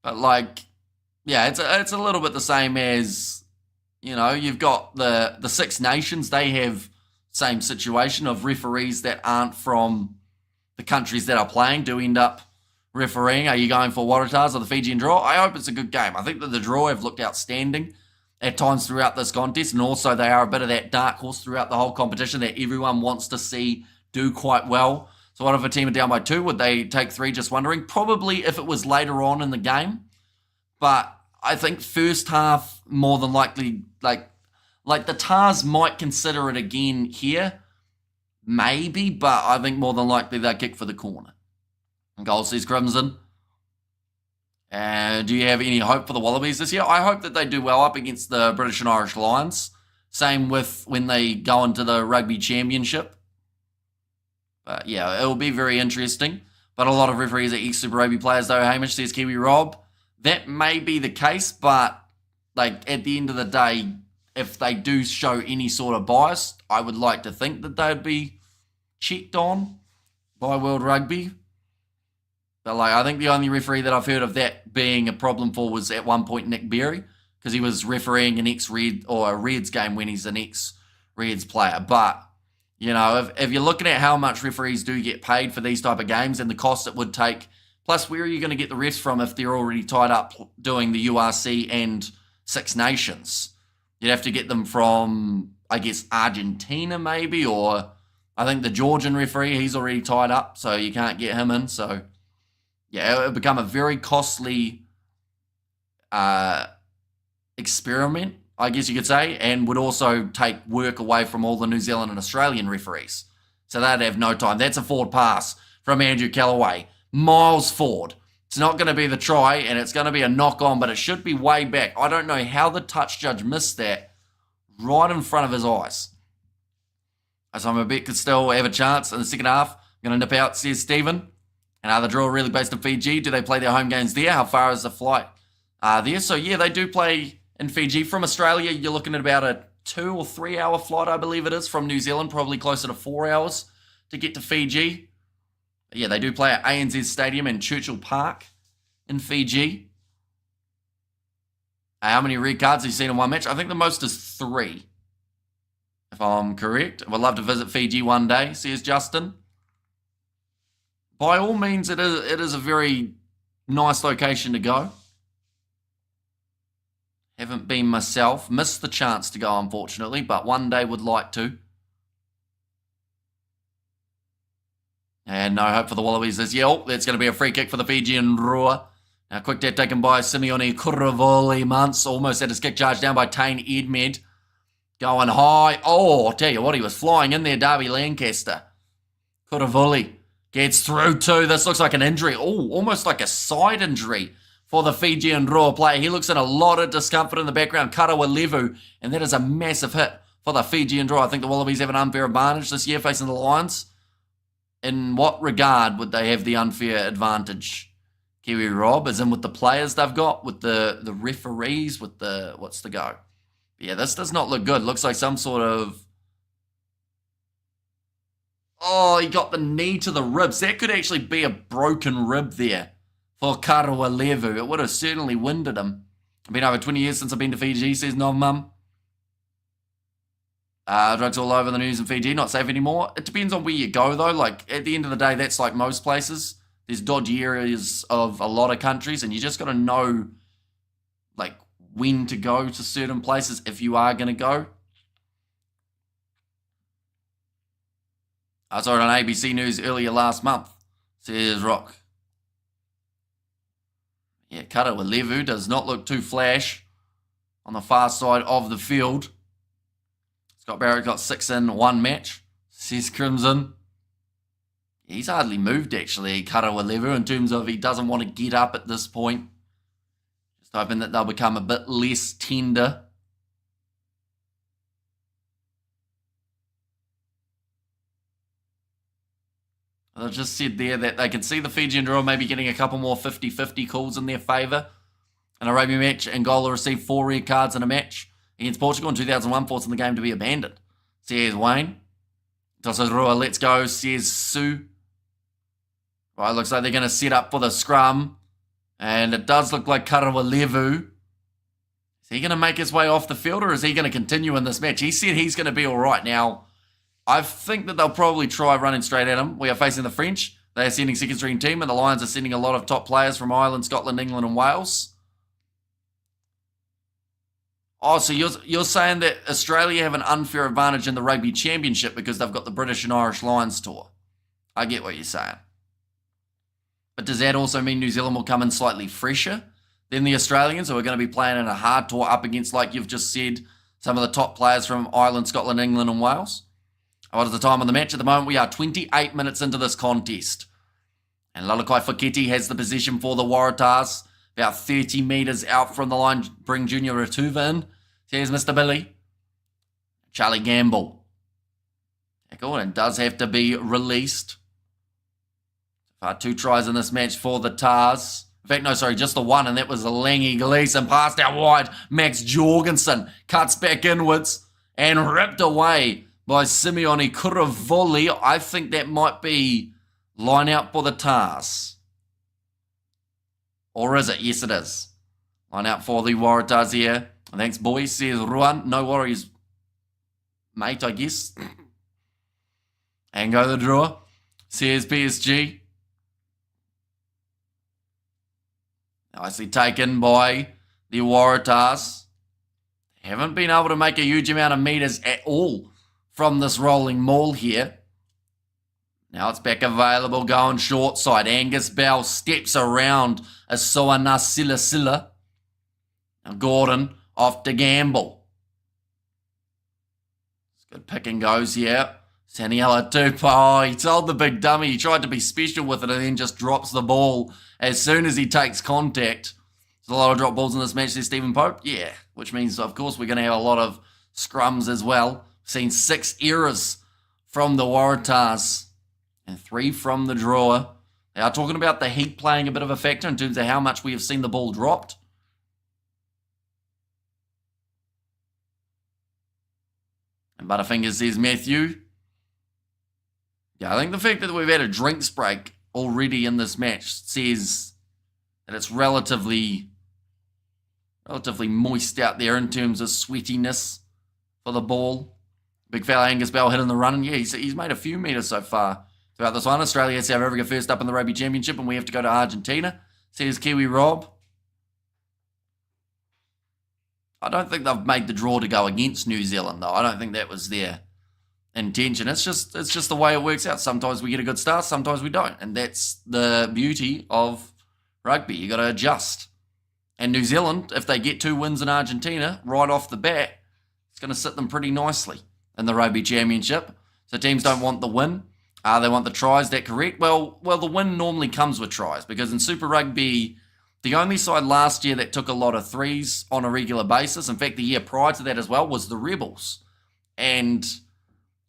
But like, yeah, it's a little bit the same as, you know, you've got the Six Nations. They have same situation of referees that aren't from the countries that are playing do end up refereeing. Are you going for Waratahs or the Fijian Drua? I hope it's a good game. I think that the Drua have looked outstanding at times throughout this contest, and also they are a bit of that dark horse throughout the whole competition that everyone wants to see do quite well. So what if a team are down by 2? Would they take 3? Just wondering. Probably if it was later on in the game. But I think first half, more than likely, like the Tars might consider it again here. Maybe, but I think more than likely they'll kick for the corner. Goal, says Crimson. And do you have any hope for the Wallabies this year? I hope that they do well up against the British and Irish Lions. Same with when they go into the Rugby Championship. But yeah, it will be very interesting. But a lot of referees are ex-Super Rugby players though, Hamish, says Kiwi Rob. That may be the case, but like at the end of the day, if they do show any sort of bias, I would like to think that they'd be checked on by World Rugby. But like, I think the only referee that I've heard of that being a problem for was at one point Nick Berry, because he was refereeing an ex-Red or a Reds game when he's an ex-Reds player. But you know, if you're looking at how much referees do get paid for these type of games and the cost it would take, plus where are you going to get the refs from if they're already tied up doing the URC and Six Nations? You'd have to get them from, I guess, Argentina maybe, or I think the Georgian referee, he's already tied up, so you can't get him in. So yeah, it would become a very costly experiment, I guess you could say, and would also take work away from all the New Zealand and Australian referees. So they'd have no time. That's a forward pass from Andrew Callaway. Miles forward. It's not going to be the try, and it's going to be a knock-on, but it should be way back. I don't know how the touch judge missed that right in front of his eyes. So I'm a bet could still have a chance in the second half. I'm going to nip out, says Stephen. And are the Drua really based in Fiji? Do they play their home games there? How far is the flight there? So yeah, they do play in Fiji. From Australia, you're looking at about a 2 or 3 hour flight, I believe it is. From New Zealand, probably closer to 4 hours to get to Fiji. But yeah, they do play at ANZ Stadium and Churchill Park in Fiji. How many red cards have you seen in one match? I think the most is 3, if I'm correct. I would love to visit Fiji one day, says Justin. By all means, it is a very nice location to go. Haven't been myself. Missed the chance to go, unfortunately, but one day would like to. And no hope for the Wallabies this year. Oh, that's going to be a free kick for the Fijian Drua. Now, quick tap taken by Simeone Kuravoli Muntz. Almost had his kick charged down by Tane Edmed. Going high. Oh, I'll tell you what, he was flying in there, Darby Lancaster. Kuravoli gets through too. This looks like an injury. Oh, almost like a side injury for the Fijian Drua player. He looks in a lot of discomfort in the background. Karawa Levu. And that is a massive hit for the Fijian Drua. I think the Wallabies have an unfair advantage this year facing the Lions. In what regard would they have the unfair advantage? Kiwi Rob, as in with the players they've got, with the referees, with the, what's the go? Yeah, this does not look good. Looks like some sort of, oh, he got the knee to the ribs. That could actually be a broken rib there for Karawalevu. It would have certainly winded him. It's been over 20 years since I've been to Fiji, says Novmum. Drugs all over the news in Fiji, not safe anymore. It depends on where you go, though. Like, at the end of the day, that's like most places. There's dodgy areas of a lot of countries, and you just got to know, like, when to go to certain places if you are going to go. I saw it on ABC News earlier last month, says Rock. Yeah, Karawalevu does not look too flash on the far side of the field. Scott Barrett got 6 in 1 match, says Crimson. He's hardly moved, actually, Karawalevu, in terms of he doesn't want to get up at this point. Just hoping that they'll become a bit less tender. I just said there that they can see the Fijian Drua maybe getting a couple more 50-50 calls in their favour. In a rugby match, Angola received 4 red cards in a match against Portugal in 2001, forcing the game to be abandoned. Says Wayne. Tosos Rua, let's go, says Sue. Right, looks like they're going to set up for the scrum. And it does look like Karawalevu. Is he going to make his way off the field, or is he going to continue in this match? He said he's going to be all right. Now, I think that they'll probably try running straight at him. We are facing the French. They are sending second string team, and the Lions are sending a lot of top players from Ireland, Scotland, England, and Wales. Oh, so you're saying that Australia have an unfair advantage in the Rugby Championship because they've got the British and Irish Lions tour. I get what you're saying. But does that also mean New Zealand will come in slightly fresher than the Australians, who are going to be playing in a hard tour up against, like you've just said, some of the top players from Ireland, Scotland, England, and Wales? What is the time on the match? At the moment, we are 28 minutes into this contest. And Lalakai Foketi has the position for the Waratahs. About 30 metres out from the line. Bring Junior Ratuva in. Here's Mr. Billy. Charlie Gamble. And does have to be released. 2 tries in this match for the Tars. In fact, no, sorry, just the one, and that was a Langy Gleeson. Passed out wide. Max Jorgensen cuts back inwards and ripped away by Simeone Kuravoli. I think that might be line out for the Tars. Or is it? Yes, it is. Line out for the Waratahs here. Thanks, boys, says Ruan. No worries, mate, I guess. And go the draw, says PSG. Nicely taken by the Waratahs. Haven't been able to make a huge amount of meters at all from this rolling maul here. Now it's back available, going short side. Angus Bell steps around Asoana Silla. Now Gordon off to Gamble. Good pick and goes here. Saniela Tupo. Oh, he told the big dummy. He tried to be special with it and then just drops the ball as soon as he takes contact. There's a lot of drop balls in this match, says Stephen Pope. Yeah, which means, of course, we're going to have a lot of scrums as well. Seen 6 errors from the Waratahs and 3 from the Drua. They are talking about the heat playing a bit of a factor in terms of how much we have seen the ball dropped. And Butterfingers says Matthew. Yeah, I think the fact that we've had a drinks break already in this match says that it's relatively moist out there in terms of sweatiness for the ball. Big fella Angus Bell hitting the run, and yeah, he's made a few metres so far throughout this one. Australia, South Africa first up in the Rugby Championship, and we have to go to Argentina, says Kiwi Rob. I don't think they've made the draw to go against New Zealand, though. I don't think that was their intention. It's just the way it works out. Sometimes we get a good start, sometimes we don't. And that's the beauty of rugby. You got to adjust. And New Zealand, if they get 2 wins in Argentina right off the bat, it's going to sit them pretty nicely in the Rugby Championship. So teams don't want the win. They want the tries. Is that correct? Well, the win normally comes with tries, because in Super Rugby, the only side last year that took a lot of threes on a regular basis, in fact, the year prior to that as well, was the Rebels. And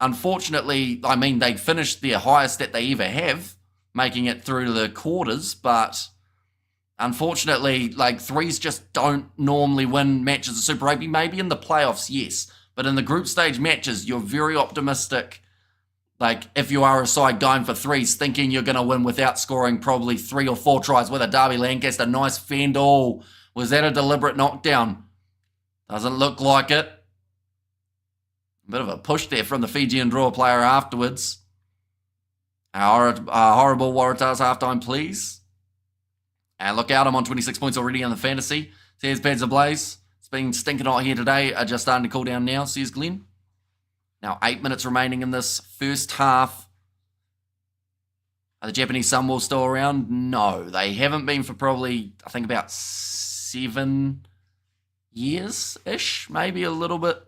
unfortunately, I mean, they finished their highest that they ever have, making it through to the quarters, but unfortunately, like, threes just don't normally win matches of Super Rugby. Maybe in the playoffs, yes, but in the group stage matches, you're very optimistic. Like, if you are a side going for threes, thinking you're going to win without scoring probably 3 or 4 tries with a Derby Lancaster. Nice fend. Oh, was that a deliberate knockdown? Doesn't look like it. A bit of a push there from the Fijian Drua player afterwards. Horrible Waratahs halftime, please. And look out, I'm on 26 points already in the fantasy. Says Pads Ablaze. It's been stinking hot here today. Just starting to cool down now, says Glenn. Now, 8 minutes remaining in this first half. Are the Japanese Sunwolves still around? No, they haven't been for probably, I think, about 7 years-ish. Maybe a little bit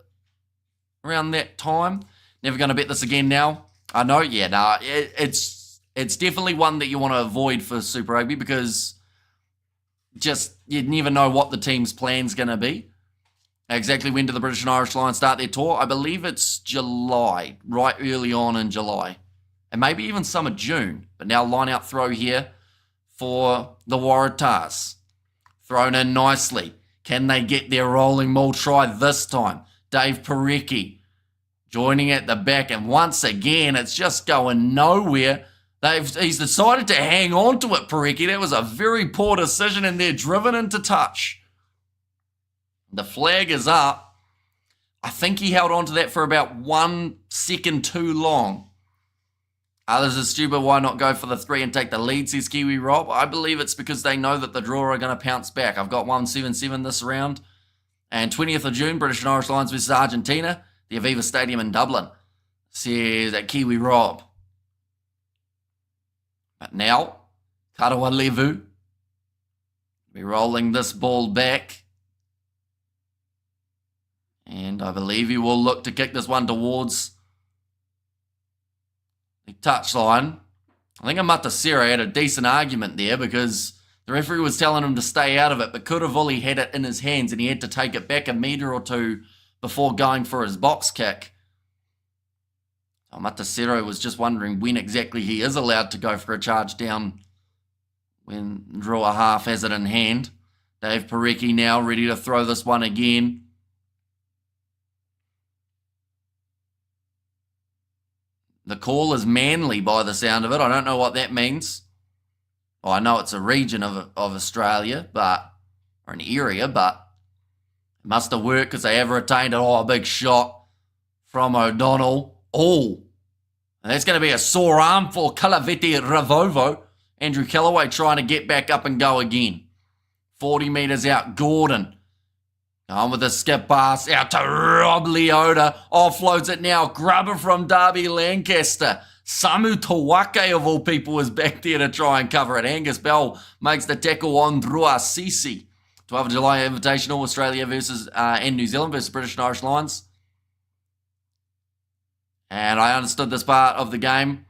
around that time. Never going to bet this again now. I know, yeah, no, it's definitely one that you want to avoid for Super Rugby because just you never know what the team's plan's going to be. Exactly when do the British and Irish Lions start their tour? I believe it's July, right early on in July. And maybe even some of June. But now line out throw here for the Waratahs. Thrown in nicely. Can they get their rolling maul try this time? Dave Parecki joining at the back. And once again, it's just going nowhere. He's decided to hang on to it, Parecki. That was a very poor decision, and they're driven into touch. The flag is up. I think he held on to that for about 1 second too long. Others are stupid. Why not go for the 3 and take the lead, says Kiwi Rob. I believe it's because they know that the draw are going to pounce back. I've got 177 this round. And 20th of June, British and Irish Lions versus Argentina. The Aviva Stadium in Dublin, says Kiwi Rob. But now, Karawa Levu be rolling this ball back. And I believe he will look to kick this one towards the touchline. I think Matasera had a decent argument there because the referee was telling him to stay out of it, but Kuravuli had it in his hands and he had to take it back a metre or two before going for his box kick. So Matasera was just wondering when exactly he is allowed to go for a charge down when Drua half has it in hand. Dave Parecki now ready to throw this one again. The call is Manly by the sound of it. I don't know what that means. Well, I know it's a region of Australia, or an area, but it must have worked because they have retained it. Oh, a big shot from O'Donnell. Oh, and that's going to be a sore arm for Kalaveti Ravovo. Andrew Callaway trying to get back up and go again. 40 metres out, Gordon. On with the skip pass out to Rob Leota. Offloads it now. Grubber from Derby Lancaster. Samu Tawake of all people is back there to try and cover it. Angus Bell makes the tackle on Drua Sisi. 12th of July Invitational, Australia versus and New Zealand versus British and Irish Lions. And I understood this part of the game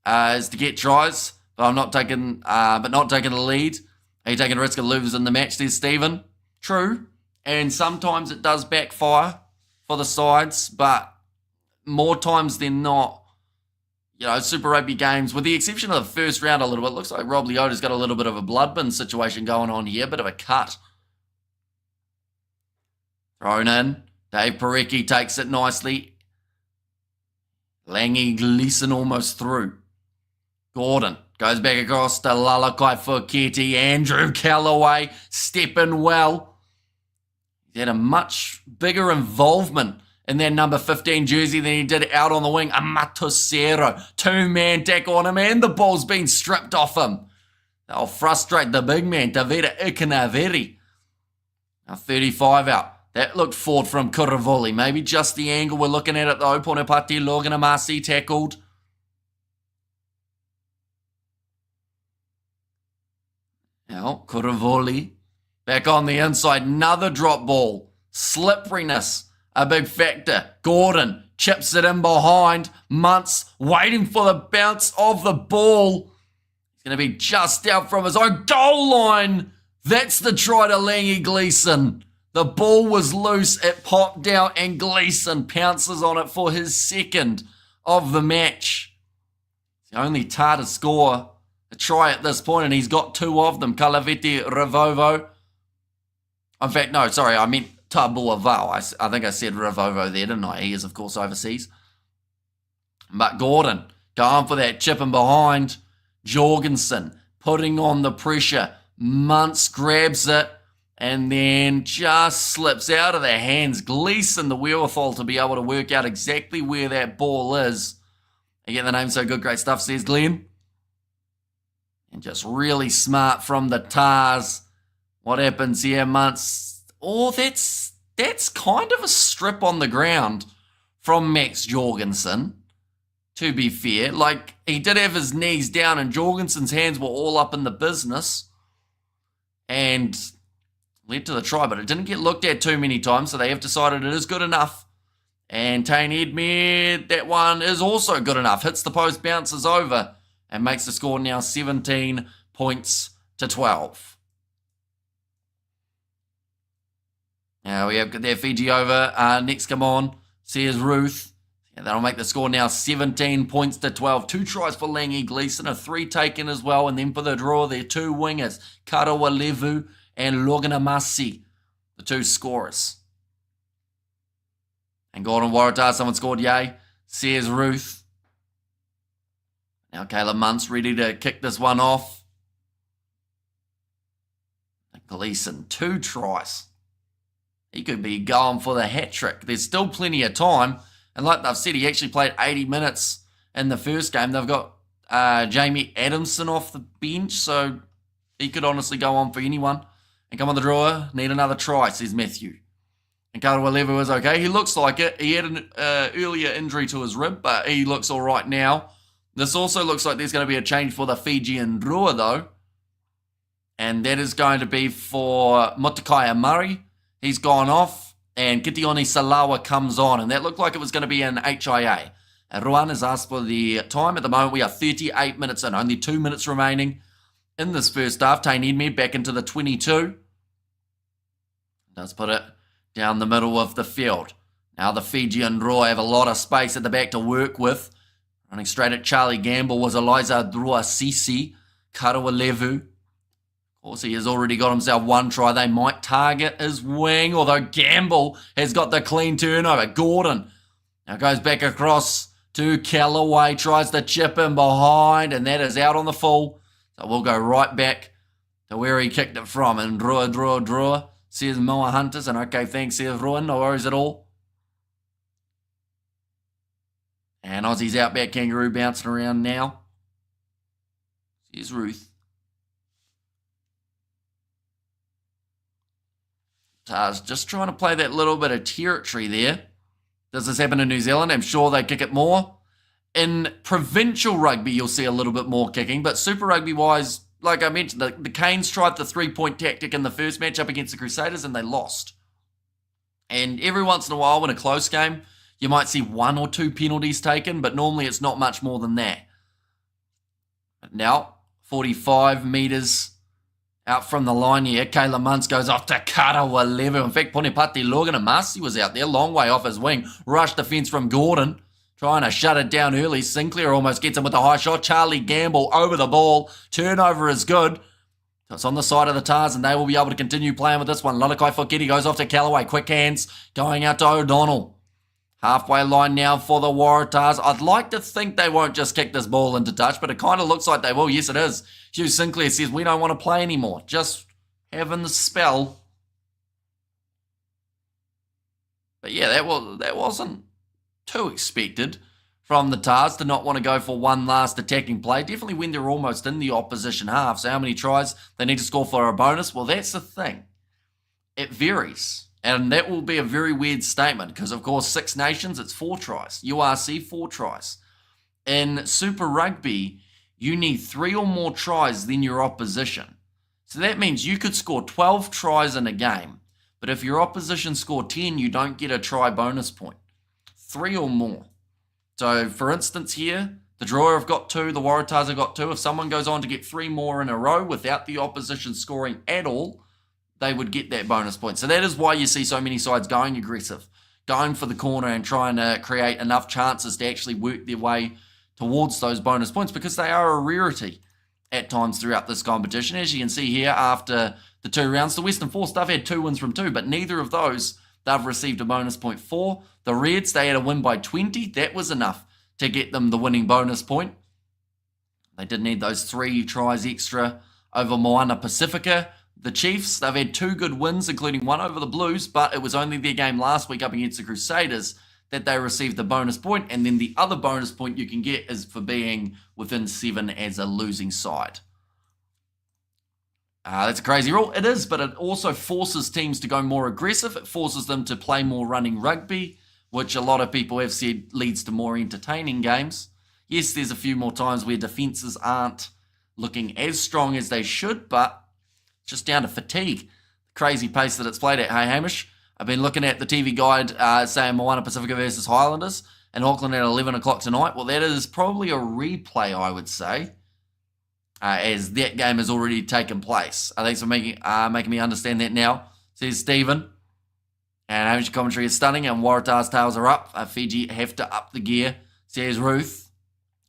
is to get tries, but I'm not taking the lead. Are you taking a risk of losing the match there, Stephen? True. And sometimes it does backfire for the sides, but more times than not, Super Rugby games, with the exception of the first round a little bit, looks like Rob Leota's got a little bit of a blood bin situation going on here, bit of a cut. Thrown in. Dave Parecki takes it nicely. Langy Gleeson almost through. Gordon goes back across to Lalakai Fuketi. Andrew Callaway stepping well. He had a much bigger involvement in that number 15 jersey than he did out on the wing. Amatosero, 2-man tackle on him, and the ball's been stripped off him. They'll frustrate the big man, Tavita Ikanaveri. Now 35 out. That looked forward from Kuravoli. Maybe just the angle we're looking at it though. Ponepati Loganamasi tackled. Now Kuravoli back on the inside. Another drop ball. Slipperiness. A big factor. Gordon chips it in behind. Muntz waiting for the bounce of the ball. He's going to be just out from his own goal line. That's the try to Langy Gleeson. The ball was loose. It popped out and Gleeson pounces on it for his second of the match. It's the only tar to score a try at this point, and he's got 2 of them. Kalaveti Ravovo. In fact, no, sorry, I meant Tabuavao. I think I said Ravovo there, didn't I? He is, of course, overseas. But Gordon going for that chip in behind. Jorgensen putting on the pressure. Muntz grabs it and then just slips out of their hands. Gleeson, the wherewithal to be able to work out exactly where that ball is. Again, the name's so good, great stuff, says Glenn. And just really smart from the Tars. What happens here, Muntz? Oh, that's kind of a strip on the ground from Max Jorgensen, to be fair. Like, he did have his knees down and Jorgensen's hands were all up in the business and led to the try, but it didn't get looked at too many times, so they have decided it is good enough. And Tane Edmere, that one is also good enough. Hits the post, bounces over, and makes the score now 17 points to 12. Now we have got their Fiji over. Next come on, says Ruth. And that'll make the score now 17 points to 12. 2 tries for Langi Gleeson, a 3 taken as well. And then for the draw, their 2 wingers, Karawalevu and Loganamasi, the 2 scorers. And Gordon Waratahs, someone scored, yay, says Ruth. Now Caleb Muntz ready to kick this one off. Gleeson, 2 tries. He could be going for the hat trick. There's still plenty of time. And like they've said, he actually played 80 minutes in the first game. They've got Jamie Adamson off the bench, so he could honestly go on for anyone. And come on the drawer, need another try, says Matthew. And Karawalevu is okay. He looks like it. He had an earlier injury to his rib, but he looks all right now. This also looks like there's going to be a change for the Fijian Drua, though. And that is going to be for Mutakaya Murray. He's gone off, and Kitione Salawa comes on, and that looked like it was going to be an HIA. And Ruan has asked for the time. At the moment, we are 38 minutes in, only 2 minutes remaining in this first half. Tane Edmere back into the 22. Does put it down the middle of the field. Now the Fijian Drua have a lot of space at the back to work with. Running straight at Charlie Gamble was Eliza Drua Sisi, Karawalevu. Of course, he has already got himself 1 try. They might target his wing, although Gamble has got the clean turnover. Gordon now goes back across to Callaway, tries to chip in behind, and that is out on the full. So we'll go right back to where he kicked it from. And Drua, says Moa Hunters. And okay, thanks, says Ruan, no worries at all. And Aussie's Outback Kangaroo bouncing around now. Here's Ruth. Tars just trying to play that little bit of territory there. Does this happen in New Zealand? I'm sure they kick it more. In provincial rugby, you'll see a little bit more kicking, but Super Rugby-wise, like I mentioned, the Canes tried the 3-point tactic in the first match up against the Crusaders, and they lost. And every once in a while, in a close game, you might see 1 or 2 penalties taken, but normally it's not much more than that. But now, 45 metres out from the line here. Kayla Muntz goes off to Karawalevu. In fact, Ponepati Loganamasi was out there, long way off his wing. Rush defence from Gordon, trying to shut it down early. Sinclair almost gets him with a high shot. Charlie Gamble over the ball. Turnover is good. So it's on the side of the Tars, and they will be able to continue playing with this one. Lalakai Foketi goes off to Callaway. Quick hands going out to O'Donnell. Halfway line now for the Waratahs. I'd like to think they won't just kick this ball into touch, but it kind of looks like they will. Yes, it is. Hugh Sinclair says, we don't want to play anymore. Just having the spell. But yeah, that wasn't too expected from the Tars to not want to go for one last attacking play. Definitely when they're almost in the opposition half. So how many tries they need to score for a bonus? Well, that's the thing. It varies. And that will be a very weird statement because, of course, Six Nations, it's 4 tries. URC, 4 tries. In Super Rugby, you need 3 or more tries than your opposition. So that means you could score 12 tries in a game, but if your opposition score 10, you don't get a try bonus point. 3 or more. So, for instance here, the Drawer have got 2, the Waratahs have got 2. If someone goes on to get 3 more in a row without the opposition scoring at all, they would get that bonus point. So that is why you see so many sides going aggressive, going for the corner and trying to create enough chances to actually work their way towards those bonus points, because they are a rarity at times throughout this competition. As you can see here, after the 2 rounds, the Western Force, they've had 2 wins from 2, but neither of those they've received a bonus point for. The Reds, they had a win by 20. That was enough to get them the winning bonus point. They did need those 3 tries extra over Moana Pacifica. The Chiefs, they've had 2 good wins, including one over the Blues, but it was only their game last week up against the Crusaders that they received the bonus point, and then the other bonus point you can get is for being within 7 as a losing side. That's a crazy rule. It is, but it also forces teams to go more aggressive. It forces them to play more running rugby, which a lot of people have said leads to more entertaining games. Yes, there's a few more times where defences aren't looking as strong as they should, but just down to fatigue. Crazy pace that it's played at. Hey, Hamish, I've been looking at the TV guide saying Moana Pacifica versus Highlanders in Auckland at 11 o'clock tonight. Well, that is probably a replay, I would say, as that game has already taken place. Thanks for making me understand that now, says Stephen. And Hamish commentary is stunning, and Waratahs tails are up. Fiji have to up the gear, says Ruth.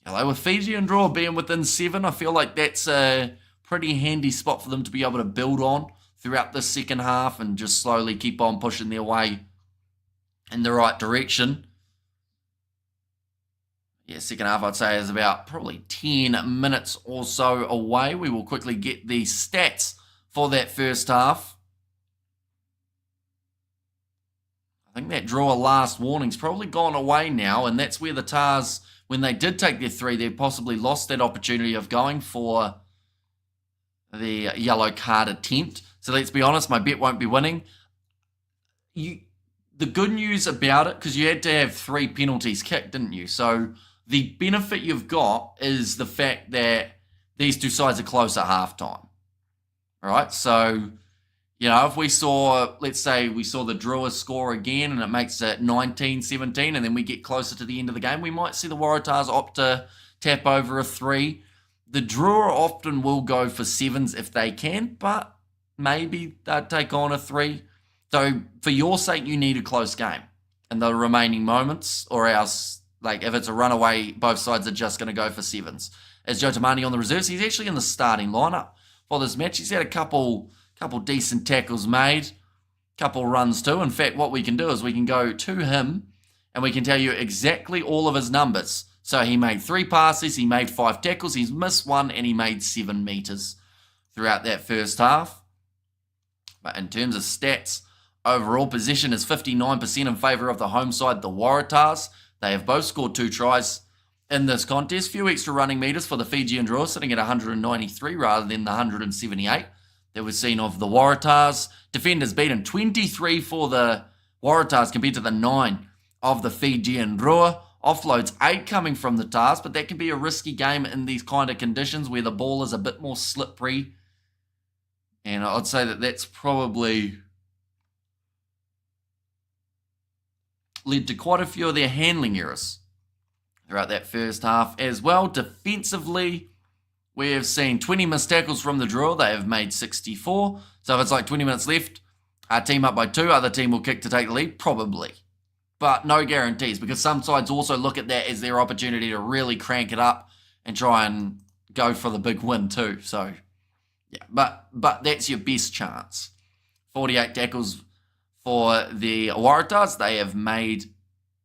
Hello, with Fijian Drua being within 7, I feel like that's a pretty handy spot for them to be able to build on throughout the second half and just slowly keep on pushing their way in the right direction. Yeah, second half I'd say is about probably 10 minutes or so away. We will quickly get the stats for that first half. I think that draw last warning's probably gone away now, and that's where the Tars, when they did take their 3, they possibly lost that opportunity of going for the yellow card attempt. So let's be honest, my bet won't be winning. The good news about it, because you had to have 3 penalties kicked, didn't you? So the benefit you've got is the fact that these 2 sides are close at halftime. All right, so, you know, if we saw, let's say we saw the Drua score again and it makes it 19-17 and then we get closer to the end of the game, we might see the Waratahs opt to tap over a 3. The Drua often will go for 7s if they can, but maybe they'll take on a 3. So for your sake, you need a close game in the remaining moments, or else, like, if it's a runaway, both sides are just going to go for 7s. As Joe Tamani on the reserves, he's actually in the starting lineup for this match. He's had a couple decent tackles made, couple runs too. In fact, what we can do is we can go to him and we can tell you exactly all of his numbers. So he made 3 passes, he made 5 tackles, he's missed 1, and he made 7 meters throughout that first half. But in terms of stats, overall possession is 59% in favour of the home side, the Waratahs. They have both scored 2 tries in this contest. Few extra running meters for the Fijian Drua, sitting at 193 rather than the 178 that was seen of the Waratahs. Defenders beaten 23 for the Waratahs compared to the 9 of the Fijian Drua. Offloads 8 coming from the Tars, but that can be a risky game in these kind of conditions where the ball is a bit more slippery. And I'd say that that's probably led to quite a few of their handling errors throughout that first half as well. Defensively, we have seen 20 missed tackles from the Drua. They have made 64. So if it's like 20 minutes left, our team up by 2, other team will kick to take the lead, probably. But no guarantees, because some sides also look at that as their opportunity to really crank it up and try and go for the big win too. So, yeah, but that's your best chance. 48 tackles for the Waratahs. They have made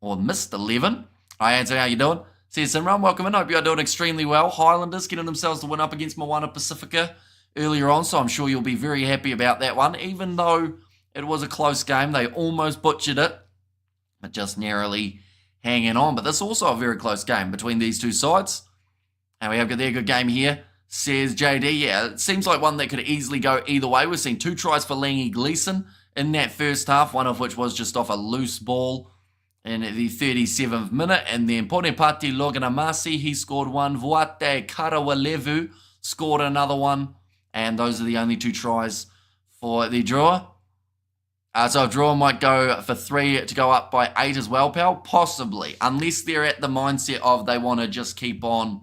or missed 11. Hi, Anthony, how you doing? Says Simran, welcome in. Hope you are doing extremely well. Highlanders getting themselves to win up against Moana Pacifica earlier on, so I'm sure you'll be very happy about that one. Even though it was a close game, they almost butchered it, but just narrowly hanging on. But this is also a very close game between these 2 sides. And we have got their good game here, says JD. Yeah, it seems like one that could easily go either way. We've seen 2 tries for Langy Gleeson in that first half, one of which was just off a loose ball in the 37th minute. And then Ponepati Loganamasi, he scored 1. Vuate Karawalevu scored another one. And those are the only 2 tries for the Drua. So if Drua might go for 3 to go up by 8 as well, pal, possibly. Unless they're at the mindset of they want to just keep on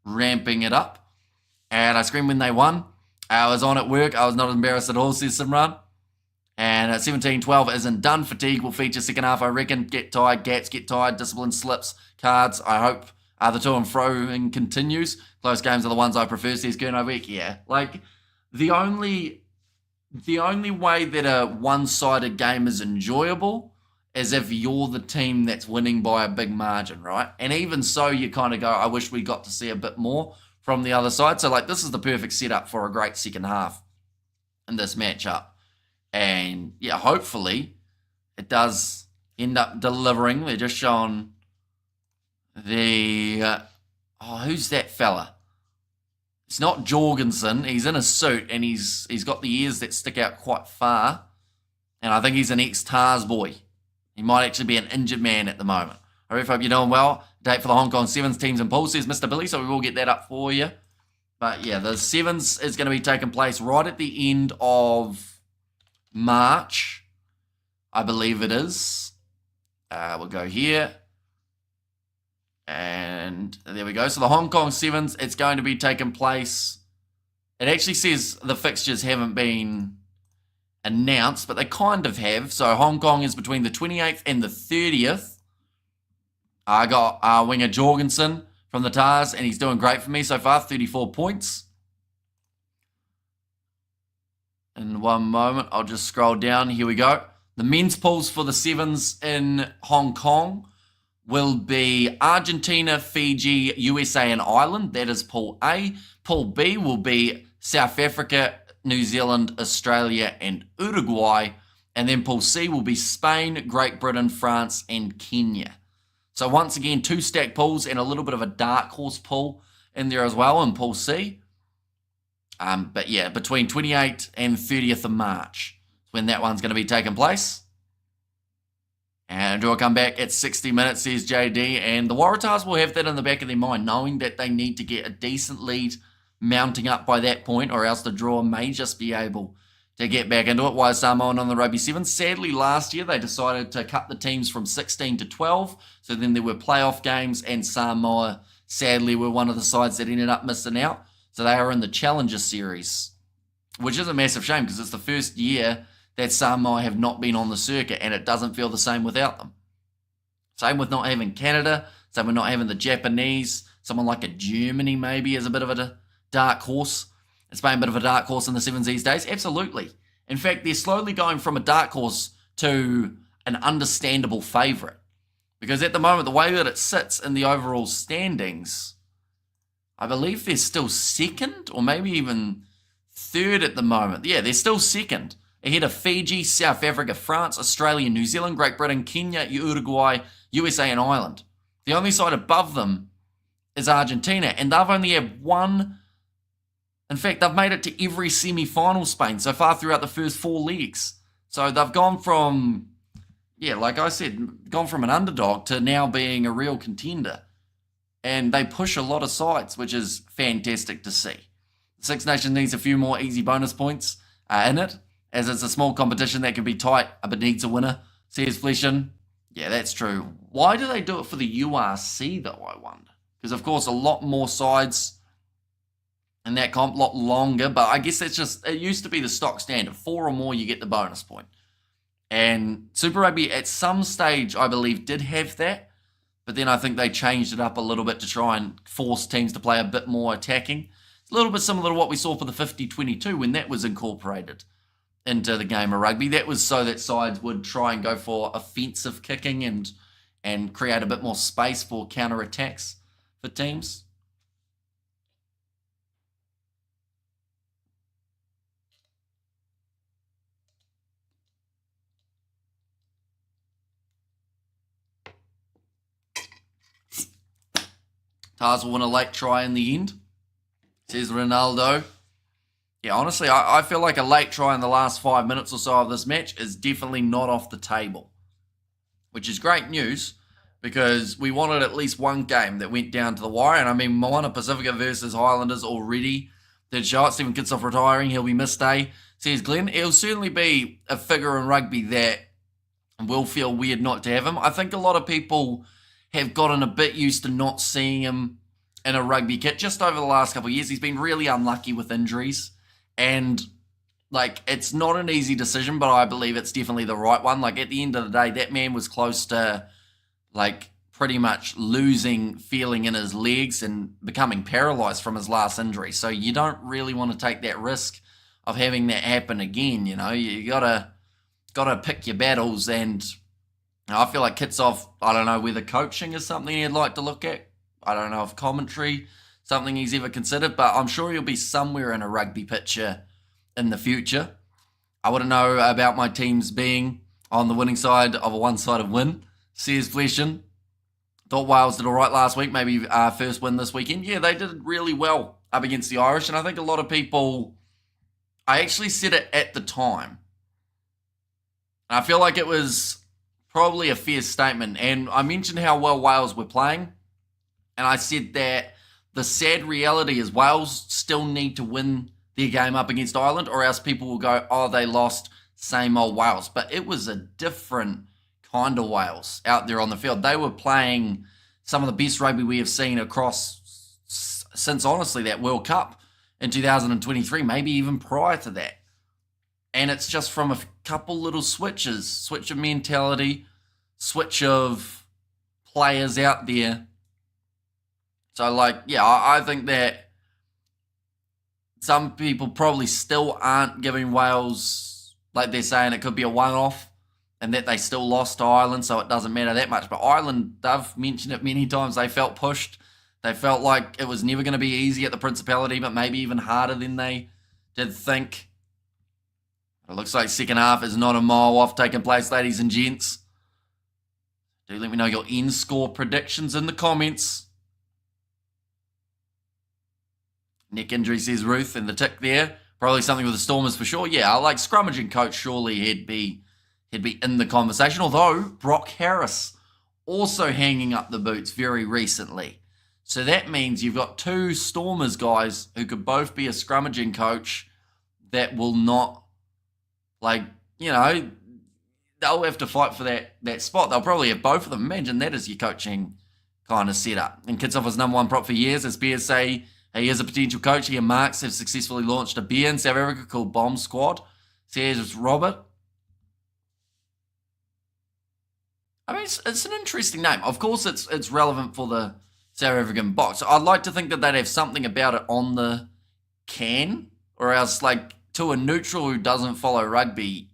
ramping it up. And I screamed when they won. I was on at work. I was not embarrassed at all, says Simran. And at 17-12 isn't done. Fatigue will feature second half, I reckon. Get tired, Gats get tired, discipline slips, cards. I hope the to and fro continues. Close games are the ones I prefer, says Gurnovik. Yeah, like the only way that a one-sided game is enjoyable is if you're the team that's winning by a big margin, right? And even so, you kind of go, I wish we got to see a bit more from the other side. So, like, this is the perfect setup for a great second half in this matchup. And, yeah, hopefully it does end up delivering. They're just showing the... who's that fella? It's not Jorgensen. He's in a suit, and he's got the ears that stick out quite far. And I think he's an ex-Tars boy. He might actually be an injured man at the moment. I hope you're doing well. Date for the Hong Kong Sevens teams and pool, says Mr. Billy, so we will get that up for you. But, yeah, the Sevens is going to be taking place right at the end of March, I believe it is. We'll go here. And there we go. So the Hong Kong Sevens, it's going to be taking place. It actually says the fixtures haven't been announced, but they kind of have. So Hong Kong is between the 28th and the 30th. I got winger Jorgensen from the Tars, and he's doing great for me so far, 34 points. In one moment, I'll just scroll down. Here we go. The men's pools for the Sevens in Hong Kong will be Argentina, Fiji, USA, and Ireland. That is Pool A. Pool B will be South Africa, New Zealand, Australia, and Uruguay. And then Pool C will be Spain, Great Britain, France, and Kenya. So once again, 2 stack pools and a little bit of a dark horse pool in there as well in Pool C. But yeah, between 28th and 30th of March is when that one's going to be taking place. And do I come back at 60 minutes, says JD. And the Waratahs will have that in the back of their mind, knowing that they need to get a decent lead mounting up by that point, or else the draw may just be able to get back into it. Why is Samoan on the Rugby Sevens? Sadly, last year they decided to cut the teams from 16 to 12. So then there were playoff games, and Samoa, sadly, were one of the sides that ended up missing out. So they are in the Challenger Series, which is a massive shame because it's the first year that Samoa have not been on the circuit, and it doesn't feel the same without them. Same with not having Canada, same with not having the Japanese. Someone like a Germany maybe is a bit of a dark horse. It's been a bit of a dark horse in the Sevens these days. Absolutely. In fact, they're slowly going from a dark horse to an understandable favourite. Because at the moment, the way that it sits in the overall standings, I believe they're still second or maybe even third at the moment. Yeah, they're still second. Ahead of Fiji, South Africa, France, Australia, New Zealand, Great Britain, Kenya, Uruguay, USA, and Ireland. The only side above them is Argentina, and they've only had one. In fact, they've made it to every semi-final, Spain, so far throughout the first 4 leagues. So they've gone from, yeah, like I said, gone from an underdog to now being a real contender. And they push a lot of sides, which is fantastic to see. The Six Nations needs a few more easy bonus points in it, as it's a small competition that can be tight, but needs a winner, says Fleshin. Yeah, that's true. Why do they do it for the URC, though, I wonder? Because, of course, a lot more sides in that comp, a lot longer, but I guess that's just, it used to be the stock standard. 4 or more, you get the bonus point. And Super Rugby, at some stage, I believe, did have that, but then I think they changed it up a little bit to try and force teams to play a bit more attacking. It's a little bit similar to what we saw for the 50-22 when that was incorporated into the game of rugby. That was so that sides would try and go for offensive kicking and create a bit more space for counter-attacks for teams. Tars will win a late try in the end, says Ronaldo. Yeah, honestly, I feel like a late try in the last 5 minutes or so of this match is definitely not off the table, which is great news because we wanted at least one game that went down to the wire. And I mean, Moana Pacifica versus Highlanders already did show it. Stephen Kitsoff retiring. He'll be missed day, says Glenn. It'll certainly be a figure in rugby that will feel weird not to have him. I think a lot of people have gotten a bit used to not seeing him in a rugby kit just over the last couple of years. He's been really unlucky with injuries. And like, it's not an easy decision, but I believe it's definitely the right one. Like, at the end of the day, that man was close to, like, pretty much losing feeling in his legs and becoming paralyzed from his last injury. So you don't really want to take that risk of having that happen again. You gotta pick your battles. And I feel like Kitsov, I don't know whether coaching is something he'd like to look at. I don't know if commentary something he's ever considered, but I'm sure he'll be somewhere in a rugby picture in the future. I wouldn't know about my teams being on the winning side of a one-sided win, says Fleshin. Thought Wales did all right last week, maybe first win this weekend. Yeah, they did really well up against the Irish, and I think a lot of people, I actually said it at the time. And I feel like it was probably a fair statement, and I mentioned how well Wales were playing, and I said that the sad reality is Wales still need to win their game up against Ireland, or else people will go, oh, they lost, same old Wales. But it was a different kind of Wales out there on the field. They were playing some of the best rugby we have seen across since, honestly, that World Cup in 2023, maybe even prior to that. And it's just from a couple little switches, switch of mentality, switch of players out there. So, I think that some people probably still aren't giving Wales, like they're saying it could be a one-off and that they still lost to Ireland, so it doesn't matter that much. But Ireland, they've mentioned it many times, they felt pushed. They felt like it was never going to be easy at the Principality, but maybe even harder than they did think. It looks like second half is not a mile off taking place, ladies and gents. Do let me know your end score predictions in the comments. Neck injury, says Ruth, and the tick there. Probably something with the Stormers for sure. Yeah, like scrummaging coach, surely he'd be in the conversation. Although Brock Harris also hanging up the boots very recently. So that means you've got two Stormers guys who could both be a scrummaging coach that will not, they'll have to fight for that spot. They'll probably have both of them. Imagine that as your coaching kind of setup. And Kitsov was number one prop for years, as Bears say. He is a potential coach. He and Marks have successfully launched a beer in South Africa called Bomb Squad. Says Robert. I mean, it's an interesting name. Of course, it's relevant for the South African box. I'd like to think that they'd have something about it on the can, or else, to a neutral who doesn't follow rugby,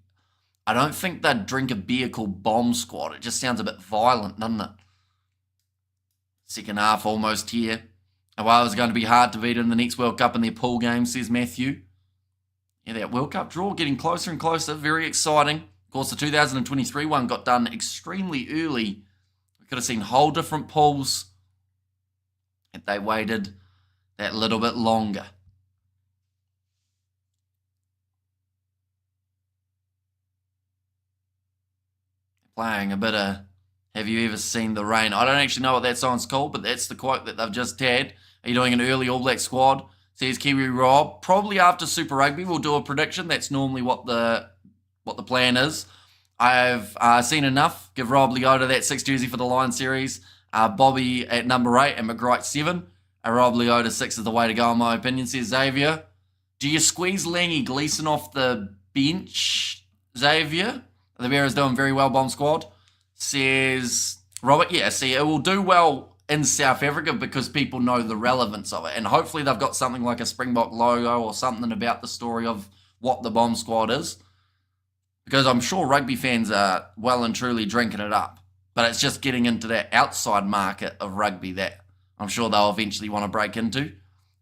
I don't think they'd drink a beer called Bomb Squad. It just sounds a bit violent, doesn't it? Second half almost here. Well, it's going to be hard to beat in the next World Cup in their pool game, says Matthew. Yeah, that World Cup draw getting closer and closer. Very exciting. Of course, the 2023 one got done extremely early. We could have seen whole different pools if they waited that little bit longer. Playing a bit of Have You Ever Seen the Rain? I don't actually know what that song's called, but that's the quote that they've just had. Are you doing an early All Black squad? Says Kiwi Rob. Probably after Super Rugby, we'll do a prediction. That's normally what the plan is. I've seen enough. Give Rob Leota that 6 jersey for the Lions series. Bobby at number 8 and McGright 7. Rob Leota 6 is the way to go, in my opinion, says Xavier. Do you squeeze Langy Gleeson off the bench, Xavier? The Bears doing very well, Bomb Squad. Says Robert, yeah, see, it will do well in South Africa because people know the relevance of it. And hopefully they've got something like a Springbok logo or something about the story of what the Bomb Squad is. Because I'm sure rugby fans are well and truly drinking it up. But it's just getting into that outside market of rugby that I'm sure they'll eventually want to break into.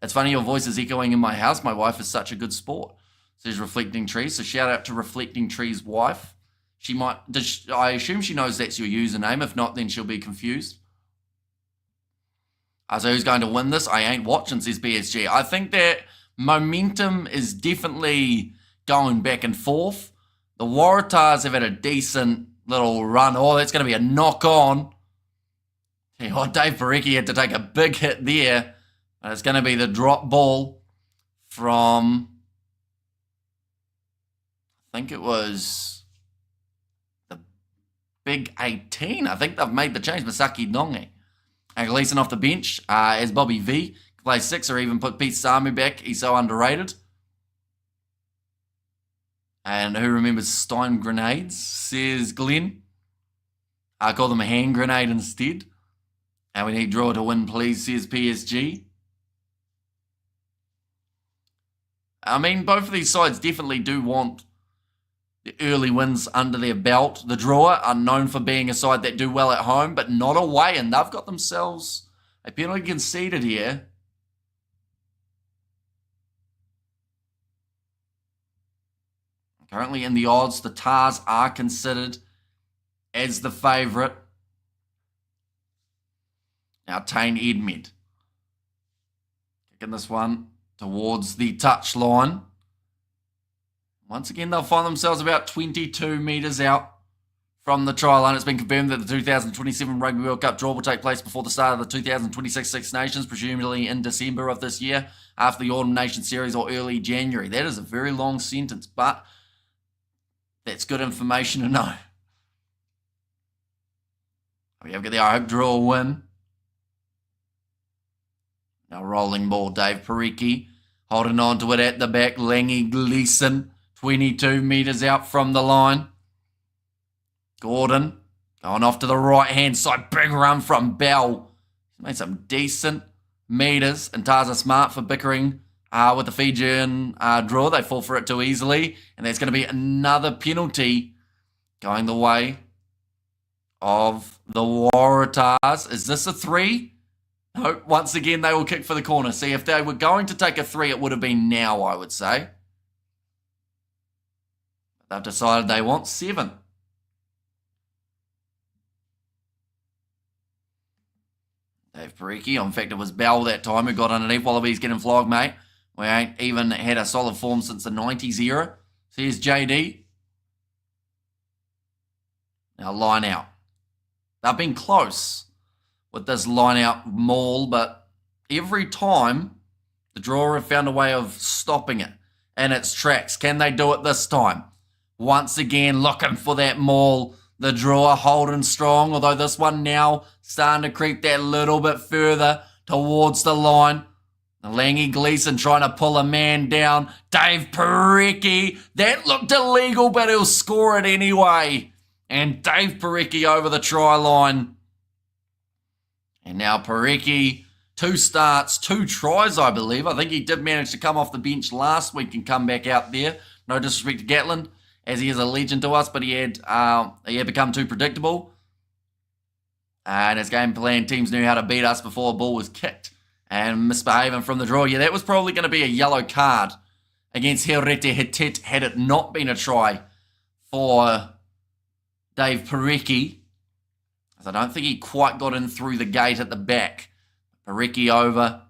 It's funny, your voice is echoing in my house. My wife is such a good sport, says Reflecting Trees. So shout out to Reflecting Trees' wife. She might, I assume she knows that's your username. If not, then she'll be confused. So who's going to win this? I ain't watching, says BSG. I think that momentum is definitely going back and forth. The Waratahs have had a decent little run. Oh, that's going to be a knock-on. Dave Parecki had to take a big hit there. It's going to be the drop ball from, I think it was the Big 18. I think they've made the change. Masaki Nonge. And Gleeson off the bench as Bobby V. Play 6 or even put Pete Samu back. He's so underrated. And who remembers Stein grenades, says Glenn. I call them a hand grenade instead. And we need draw to win, please, says PSG. I mean, both of these sides definitely do want the early wins under their belt. The Drua are known for being a side that do well at home, but not away, and they've got themselves a penalty conceded here. Currently in the odds, the Tars are considered as the favourite. Now Tane Edmed kicking this one towards the touchline. Once again, they'll find themselves about 22 metres out from the try line. It's been confirmed that the 2027 Rugby World Cup draw will take place before the start of the 2026 Six Nations, presumably in December of this year, after the Autumn Nation Series or early January. That is a very long sentence, but that's good information to know. We have got the I hope draw win. Now rolling ball, Dave Parecki holding on to it at the back. Langy Gleeson, 22 metres out from the line. Gordon going off to the right-hand side. Big run from Bell. He's made some decent metres, and Tars are smart for bickering with the Fijian draw. They fall for it too easily, and there's going to be another penalty going the way of the Waratahs. Is this a 3? No, once again, they will kick for the corner. See, if they were going to take a 3, it would have been now, I would say. They've decided they want 7. Dave Parecki, in fact, it was Bell that time who got underneath. Wallabies getting flogged, mate. We ain't even had a solid form since the 90s era. So here's JD. Now line out. They've been close with this line-out maul, but every time the drawer have found a way of stopping it in its tracks. Can they do it this time? Once again, looking for that maul. The drawer holding strong, although this one now starting to creep that little bit further towards the line. Langy Gleeson trying to pull a man down. Dave Parecki, that looked illegal, but he'll score it anyway. And Dave Parecki over the try line. And now Parecki, 2 starts, 2 tries, I believe. I think he did manage to come off the bench last week and come back out there. No disrespect to Gatland, as he is a legend to us, but he had become too predictable. And his game plan, teams knew how to beat us before a ball was kicked. And misbehaving from the draw. Yeah, that was probably going to be a yellow card against Herete Hitet had it not been a try for Dave Parecki. I don't think he quite got in through the gate at the back. Parecki over.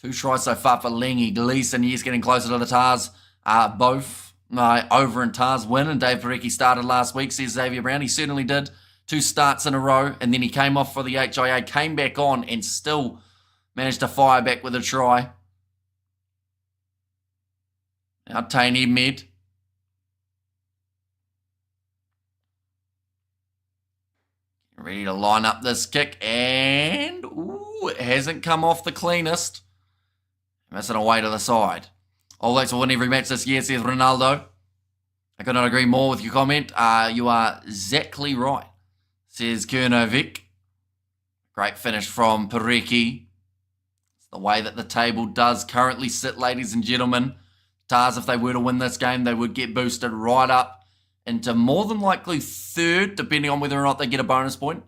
2 tries so far for Langy Gleeson. He's getting closer to the Tars. Both over and Tars win. And Dave Parecki started last week, says Xavier Brown. He certainly did. 2 starts in a row. And then he came off for the HIA, came back on, and still managed to fire back with a try. Now Tane Edmed. Ready to line up this kick, and it hasn't come off the cleanest. Missing away to the side. All Blacks will win every match this year, says Ronaldo. I could not agree more with your comment. You are exactly right, says Kurnovic. Great finish from Parecki. It's the way that the table does currently sit, ladies and gentlemen. Tars, if they were to win this game, they would get boosted right up into more than likely 3rd, depending on whether or not they get a bonus point.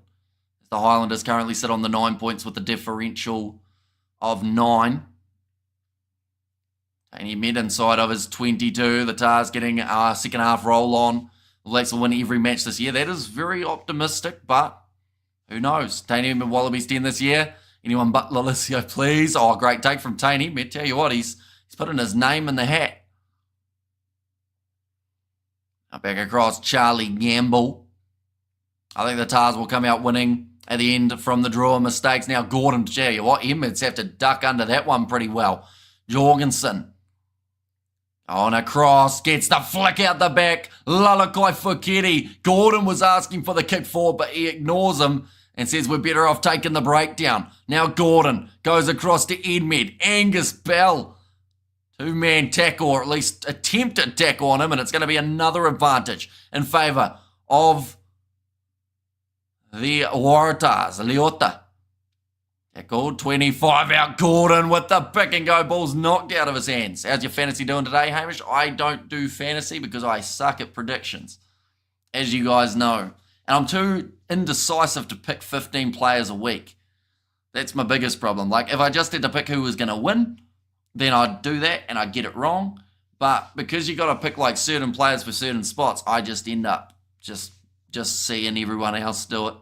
The Highlanders currently sit on the 9 points with a differential of 9. And Edmed inside of his 22. The Tars getting a second half roll on. The Blacks will win every match this year. That is very optimistic, but who knows? Tane Edmed Wallabies 10 this year. Anyone but Lalicio, please. Oh, great take from Tane Edmed. Tell you what, he's putting his name in the hat. Now back across Charlie Gamble. I think the Tars will come out winning at the end from the draw. Mistakes now. Gordon, tell you what, Edmonds have to duck under that one pretty well. Jorgensen on a cross, gets the flick out the back. Lalakai Fuketi. Gordon was asking for the kick forward, but he ignores him and says we're better off taking the breakdown. Now Gordon goes across to Edmed. Angus Bell Two-man tackle, or at least attempted tackle on him, and it's going to be another advantage in favour of the Waratahs. Leota. Tackle, 25 out. Gordon with the pick and go. Ball's knocked out of his hands. How's your fantasy doing today, Hamish? I don't do fantasy because I suck at predictions, as you guys know. And I'm too indecisive to pick 15 players a week. That's my biggest problem. Like, if I just had to pick who was going to win, then I'd do that and I'd get it wrong. But because you got to pick like certain players for certain spots, I just end up just seeing everyone else do it.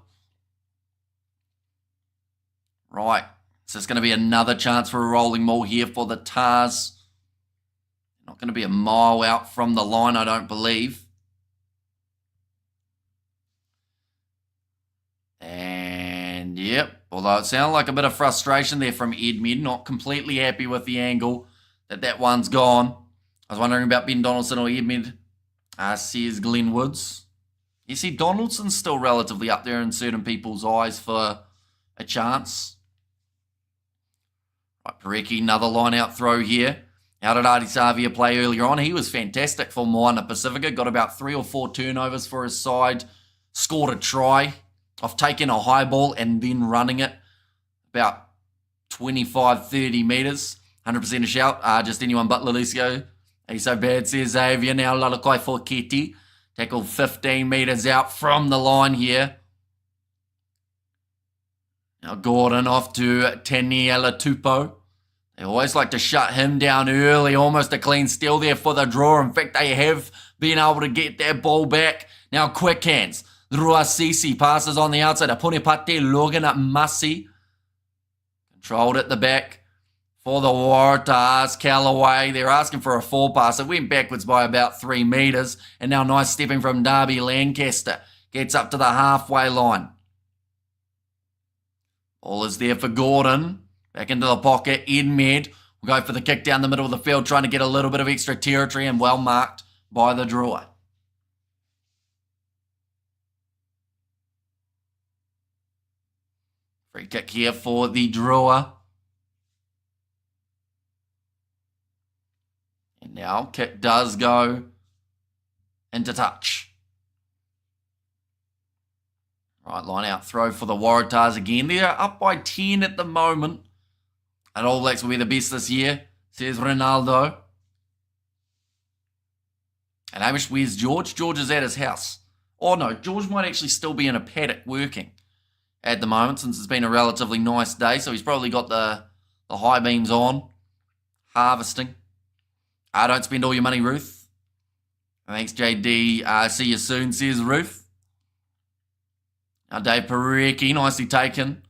Right. So it's going to be another chance for a rolling maul here for the Tars. Not going to be a mile out from the line, I don't believe. And yep, although it sounded like a bit of frustration there from Edmed, not completely happy with the angle that one's gone. I was wondering about Ben Donaldson or Edmed. Says Glenn Woods. You see, Donaldson's still relatively up there in certain people's eyes for a chance. Right, Parecki, another line-out throw here. How did Adi Savia play earlier on? He was fantastic for Moana Pacifica. Got about 3 or 4 turnovers for his side. Scored a try off taking a high ball and then running it about 25, 30 metres. 100% a shout. Just anyone but Lalisio. He's so bad, says Xavier. Now Lalakai for Keti. Tackle 15 metres out from the line here. Now Gordon off to Taniela Tupou. They always like to shut him down early. Almost a clean steal there for the draw. In fact, they have been able to get that ball back. Now quick hands. Ruasisi passes on the outside. Apunipate Logan at Masi. Controlled at the back for the Waratahs. Callaway, they're asking for a 4 pass. It went backwards by about 3 metres. And now nice stepping from Darby Lancaster. Gets up to the halfway line. Ball is there for Gordon. Back into the pocket. Edmed will go for the kick down the middle of the field, trying to get a little bit of extra territory, and well marked by the drawer. Free kick here for the drawer. And now kick does go into touch. Right, line out throw for the Waratahs again. They're up by 10 at the moment. And All Blacks will be the best this year, says Ronaldo. And Hamish, where's George? George is at his house. Oh no, George might actually still be in a paddock working at the moment, since it's been a relatively nice day. So he's probably got the high beams on, harvesting. Don't spend all your money, Ruth. Thanks, JD. See you soon, says Ruth. Now Dave Parecki, nicely taken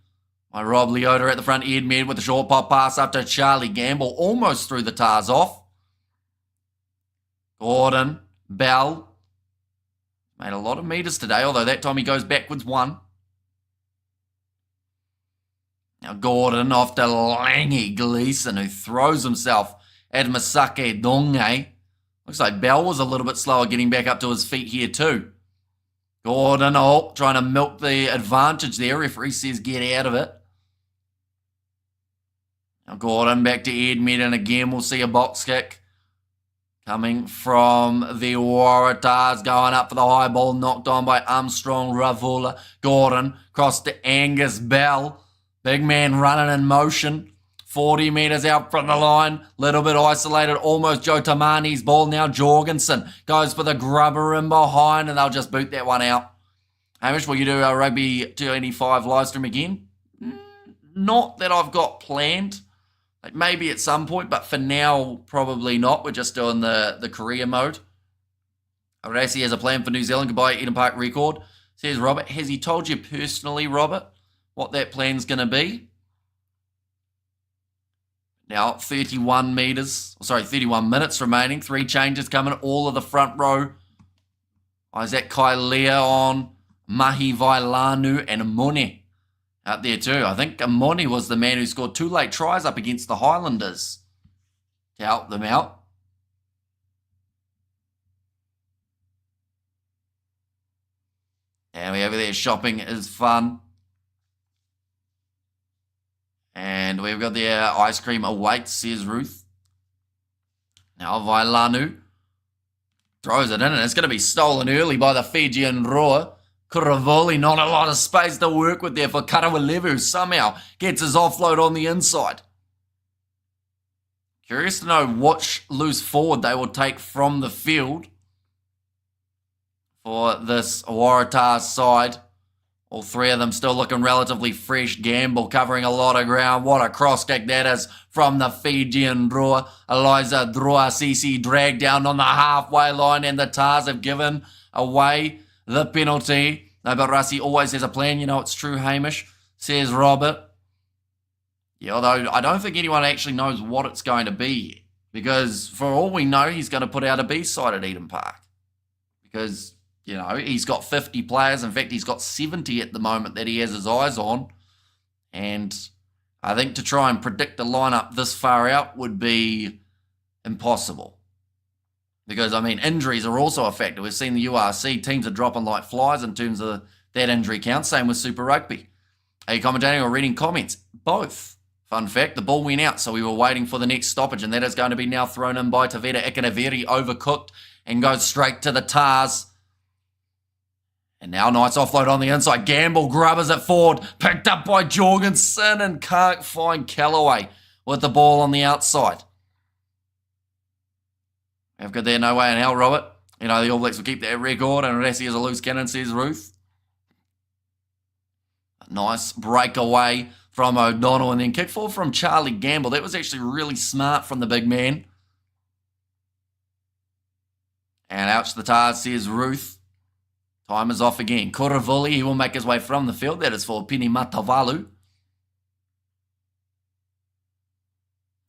by Rob Leota at the front. Edmed with a short pop pass up to Charlie Gamble. Almost threw the Tars off. Gordon, Bell. Made a lot of metres today, although that time he goes backwards 1. Now Gordon off to Langy Gleeson, who throws himself at Masake Donge. Looks like Bell was a little bit slower getting back up to his feet here too. Gordon, trying to milk the advantage there. Referee says get out of it. Now Gordon back to Edmed, and again we'll see a box kick coming from the Waratahs, going up for the high ball, knocked on by Armstrong Ravula. Gordon cross to Angus Bell. Big man running in motion. 40 metres out from the line. Little bit isolated. Almost Joe Tamani's ball. Now Jorgensen goes for the grubber in behind, and they'll just boot that one out. Hamish, will you do our Rugby 285 live stream again? Not that I've got planned. Like maybe at some point, but for now, probably not. We're just doing the career mode. Arasi has a plan for New Zealand. Goodbye, Eden Park record. Says Robert. Has he told you personally, Robert, what that plan's going to be? Now, 31 minutes remaining. 3 changes coming. All of the front row. Isaac Kailea on. Mahi Vailanu and Mone out there too. I think Mone was the man who scored 2 late tries up against the Highlanders to help them out. And we over there, shopping is fun. And we've got the ice cream awaits, says Ruth. Now Vailanu throws it in, and it's going to be stolen early by the Fijian Drua. Kuravoli, not a lot of space to work with there for Karawalevu, who somehow gets his offload on the inside. Curious to know which loose forward they will take from the field for this Waratahs side. All three of them still looking relatively fresh. Gamble covering a lot of ground. What a cross kick that is from the Fijian Drua. Eliza Drua Sisi dragged down on the halfway line, and the Tars have given away the penalty. No, but Rassi always has a plan. You know it's true, Hamish, says Robert. Yeah, although I don't think anyone actually knows what it's going to be yet. Because for all we know, he's going to put out a B-side at Eden Park. Because, you know, he's got 50 players. In fact, he's got 70 at the moment that he has his eyes on. And I think to try and predict a lineup this far out would be impossible. Because, I mean, injuries are also a factor. We've seen the URC, teams are dropping like flies in terms of that injury count. Same with Super Rugby. Are you commentating or reading comments? Both. Fun fact, the ball went out, so we were waiting for the next stoppage, and that is going to be now thrown in by Taveta Ikanaveri, overcooked, and goes straight to the Tars. And now nice offload on the inside. Gamble grubbers it forward, picked up by Jorgensen, and can't find Callaway with the ball on the outside. Have good there, no way in hell, Robert. You know, the All Blacks will keep that record, and Rassi is a loose cannon, says Ruth. Nice breakaway from O'Donnell, and then kick forward from Charlie Gamble. That was actually really smart from the big man. And ouch the Tars, says Ruth. Time is off again. Kuravuli, he will make his way from the field. That is for Pini Matavalu.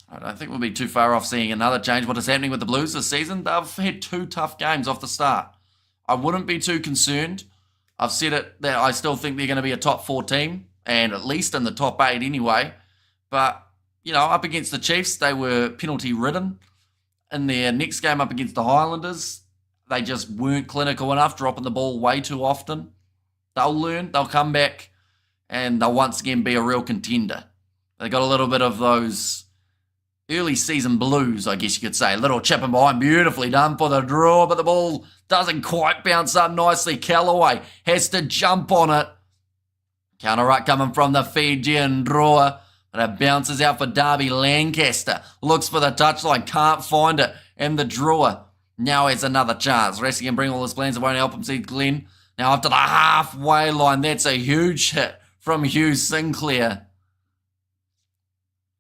I don't think we'll be too far off seeing another change. What is happening with the Blues this season? They've had 2 tough games off the start. I wouldn't be too concerned. I've said it that I still think they're going to be a top 4 team, and at least in the top 8 anyway. But, you know, up against the Chiefs, they were penalty-ridden. In their next game up against the Highlanders, they just weren't clinical enough, dropping the ball way too often. They'll learn, they'll come back, and they'll once again be a real contender. They got a little bit of those early season blues, I guess you could say. A little chip in behind, beautifully done for the draw, but the ball doesn't quite bounce up nicely. Callaway has to jump on it. Counter right coming from the Fijian Drua, but it bounces out for Darby Lancaster. Looks for the touchline, can't find it, and the Drua now has another chance. Rassi can bring all his plans, it won't help him see Glenn. Now up to the halfway line, that's a huge hit from Hugh Sinclair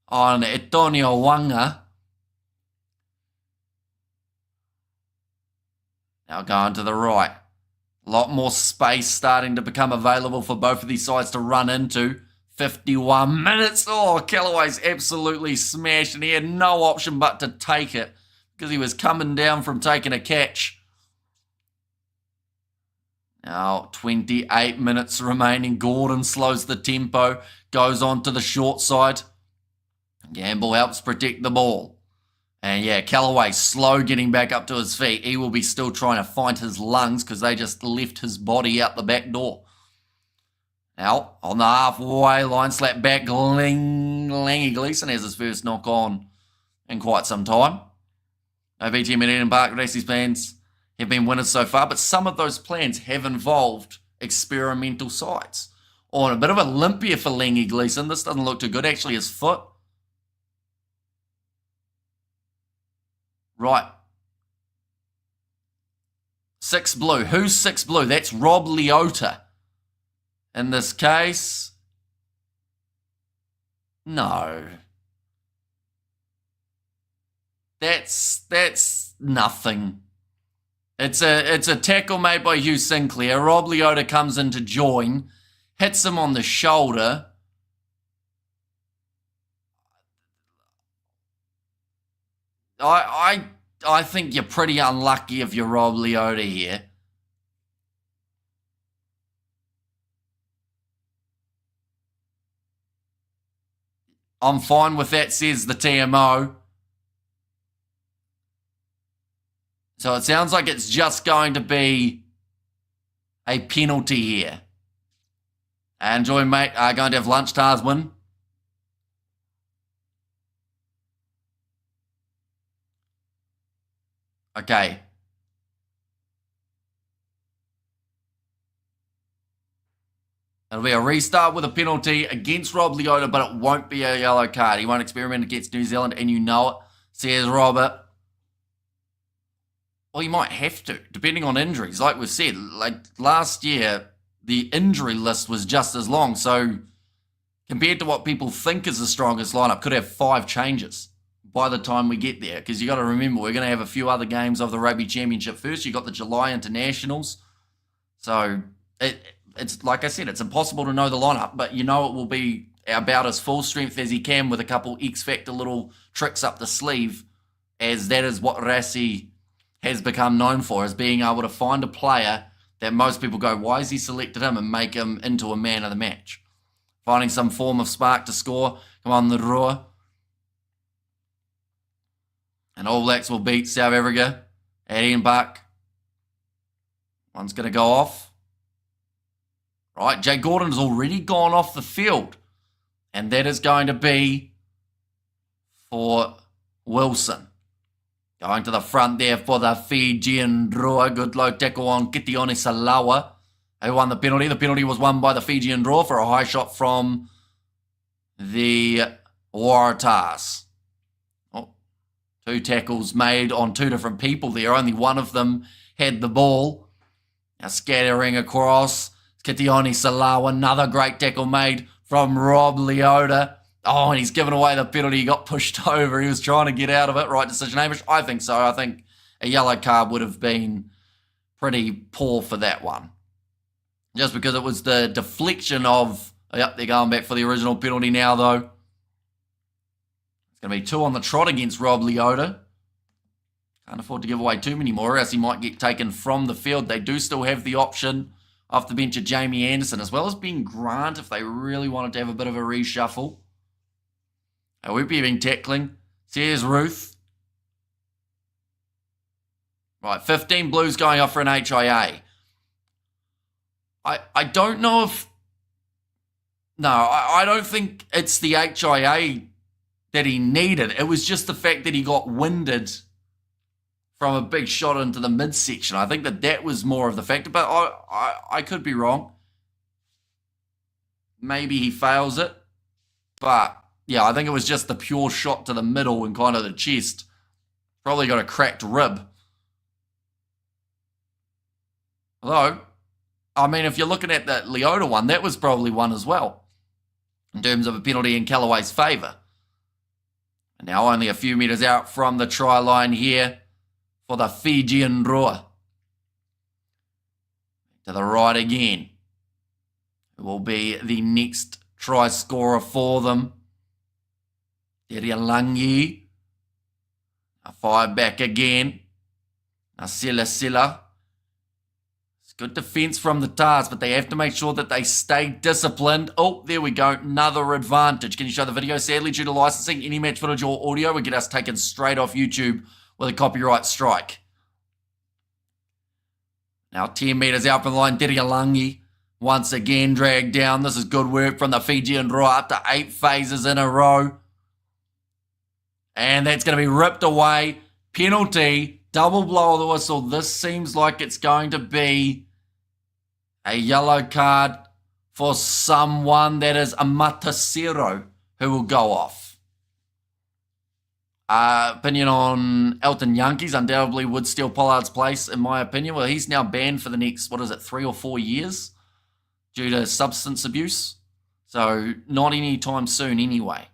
on Etonio Wanga. Now going to the right. A lot more space starting to become available for both of these sides to run into. 51 minutes. Oh, Callaway's absolutely smashed, and he had no option but to take it because he was coming down from taking a catch. Now 28 minutes remaining. Gordon slows the tempo, goes on to the short side. Gamble helps protect the ball. And yeah, Callaway slow getting back up to his feet. He will be still trying to find his lungs because they just left his body out the back door. Now, on the halfway line, slap back, Langy Gleeson has his first knock on in quite some time. No VTM at Eden Park. Rassi's plans have been winners so far, but some of those plans have involved experimental sides. On a bit of a limp here for Langy Gleeson. This doesn't look too good. Actually, his foot. Right. 6 blue. Who's 6 blue? That's Rob Leota. In this case, no. That's nothing. It's a tackle made by Hugh Sinclair. Rob Leota comes in to join, hits him on the shoulder. I think you're pretty unlucky if you're Rob Leota here. I'm fine with that, says the TMO. So it sounds like it's just going to be a penalty here. Enjoy, mate. Going to have lunch, Tars win. Okay. It'll be a restart with a penalty against Rob Leota, but it won't be a yellow card. He won't experiment against New Zealand, and you know it, says Robert. Well, he might have to, depending on injuries. Like we said, like last year, the injury list was just as long. So compared to what people think is the strongest lineup, could have 5 changes by the time we get there. Because you got to remember, we're going to have a few other games of the Rugby Championship first. You got the July internationals. So it's like I said, it's impossible to know the lineup, but you know it will be about as full strength as he can with a couple X-Factor little tricks up the sleeve, as that is what Rassi has become known for, as being able to find a player that most people go, why has he selected him, and make him into a man of the match. Finding some form of spark to score. Come on, the Rua. And All Blacks will beat South Africa at Ian-Park. One's going to go off. Right, Jay Gordon has already gone off the field. And that is going to be for Wilson. Going to the front there for the Fijian Drua. Good low tackle on Kitione Salawa, who won the penalty. The penalty was won by the Fijian Drua for a high shot from the Waratahs. Oh, 2 tackles made on 2 different people there. Only one of them had the ball. Now scattering across. Kitione Salawa, another great tackle made from Rob Leota. Oh, and he's given away the penalty. He got pushed over. He was trying to get out of it. Right decision, Hamish? I think so. I think a yellow card would have been pretty poor for that one. Just because it was the deflection of... Yep, they're going back for the original penalty now, though. It's going to be 2 on the trot against Rob Leota. Can't afford to give away too many more, else he might get taken from the field. They do still have the option off the bench of Jamie Anderson, as well as Ben Grant, if they really wanted to have a bit of a reshuffle. I won't be having tackling. Says Ruth. Right, 15 Blues going off for an HIA. I don't know if... No, I don't think it's the HIA that he needed. It was just the fact that he got winded from a big shot into the midsection. I think that was more of the factor, but I could be wrong. Maybe he fails it. But, yeah, I think it was just the pure shot to the middle and kind of the chest. Probably got a cracked rib. Although, I mean, if you're looking at that Leota one, that was probably one as well, in terms of a penalty in Callaway's favour. And now only a few metres out from the try line here for the Fijian Drua. To the right again. It will be the next try scorer for them. Terialangi. A 5 back again. Silla. It's good defence from the Tars, but they have to make sure that they stay disciplined. Oh, there we go. Another advantage. Can you show the video? Sadly, due to licensing, any match footage or audio would get us taken straight off YouTube with a copyright strike. Now 10 metres out from the line, Terialangi once again dragged down. This is good work from the Fijian Drua, up to 8 phases in a row. And that's going to be ripped away. Penalty, double blow of the whistle. This seems like it's going to be a yellow card for someone that is a Matasero who will go off. Opinion on Elton Yankees undoubtedly would steal Pollard's place, in my opinion. Well, he's now banned for the next, 3 or 4 years due to substance abuse. So, not anytime soon anyway.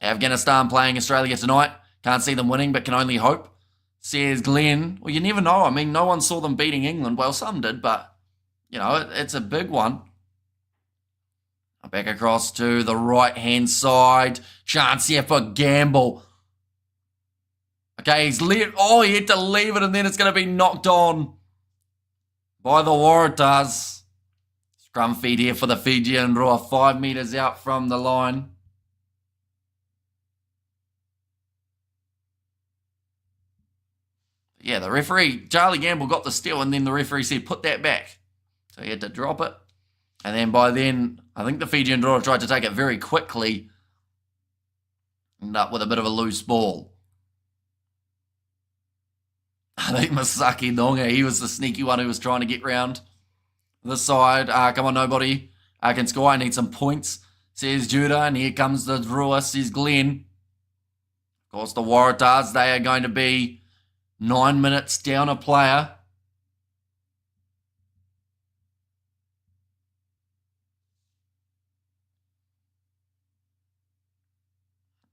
Afghanistan playing Australia tonight. Can't see them winning, but can only hope. Says Glenn. Well, you never know. I mean, no one saw them beating England. Well, some did, but, you know, it's a big one. Back across to the right-hand side. Chance here for Gamble. Okay, he had to leave it, and then it's going to be knocked on by the Waratahs. Scrum feed here for the Fijian Drua, 5 metres out from the line. Yeah, the referee, Charlie Gamble, got the steal, and then the referee said, put that back. So he had to drop it. And then by then, I think the Fijian Drua tried to take it very quickly. Ended up with a bit of a loose ball. I think Masaki Nonga, he was the sneaky one who was trying to get round this side. Come on, nobody can score. I need some points, says Judah. And here comes the Drua, says Glenn. Of course, the Waratahs, they are going to be 9 minutes down a player.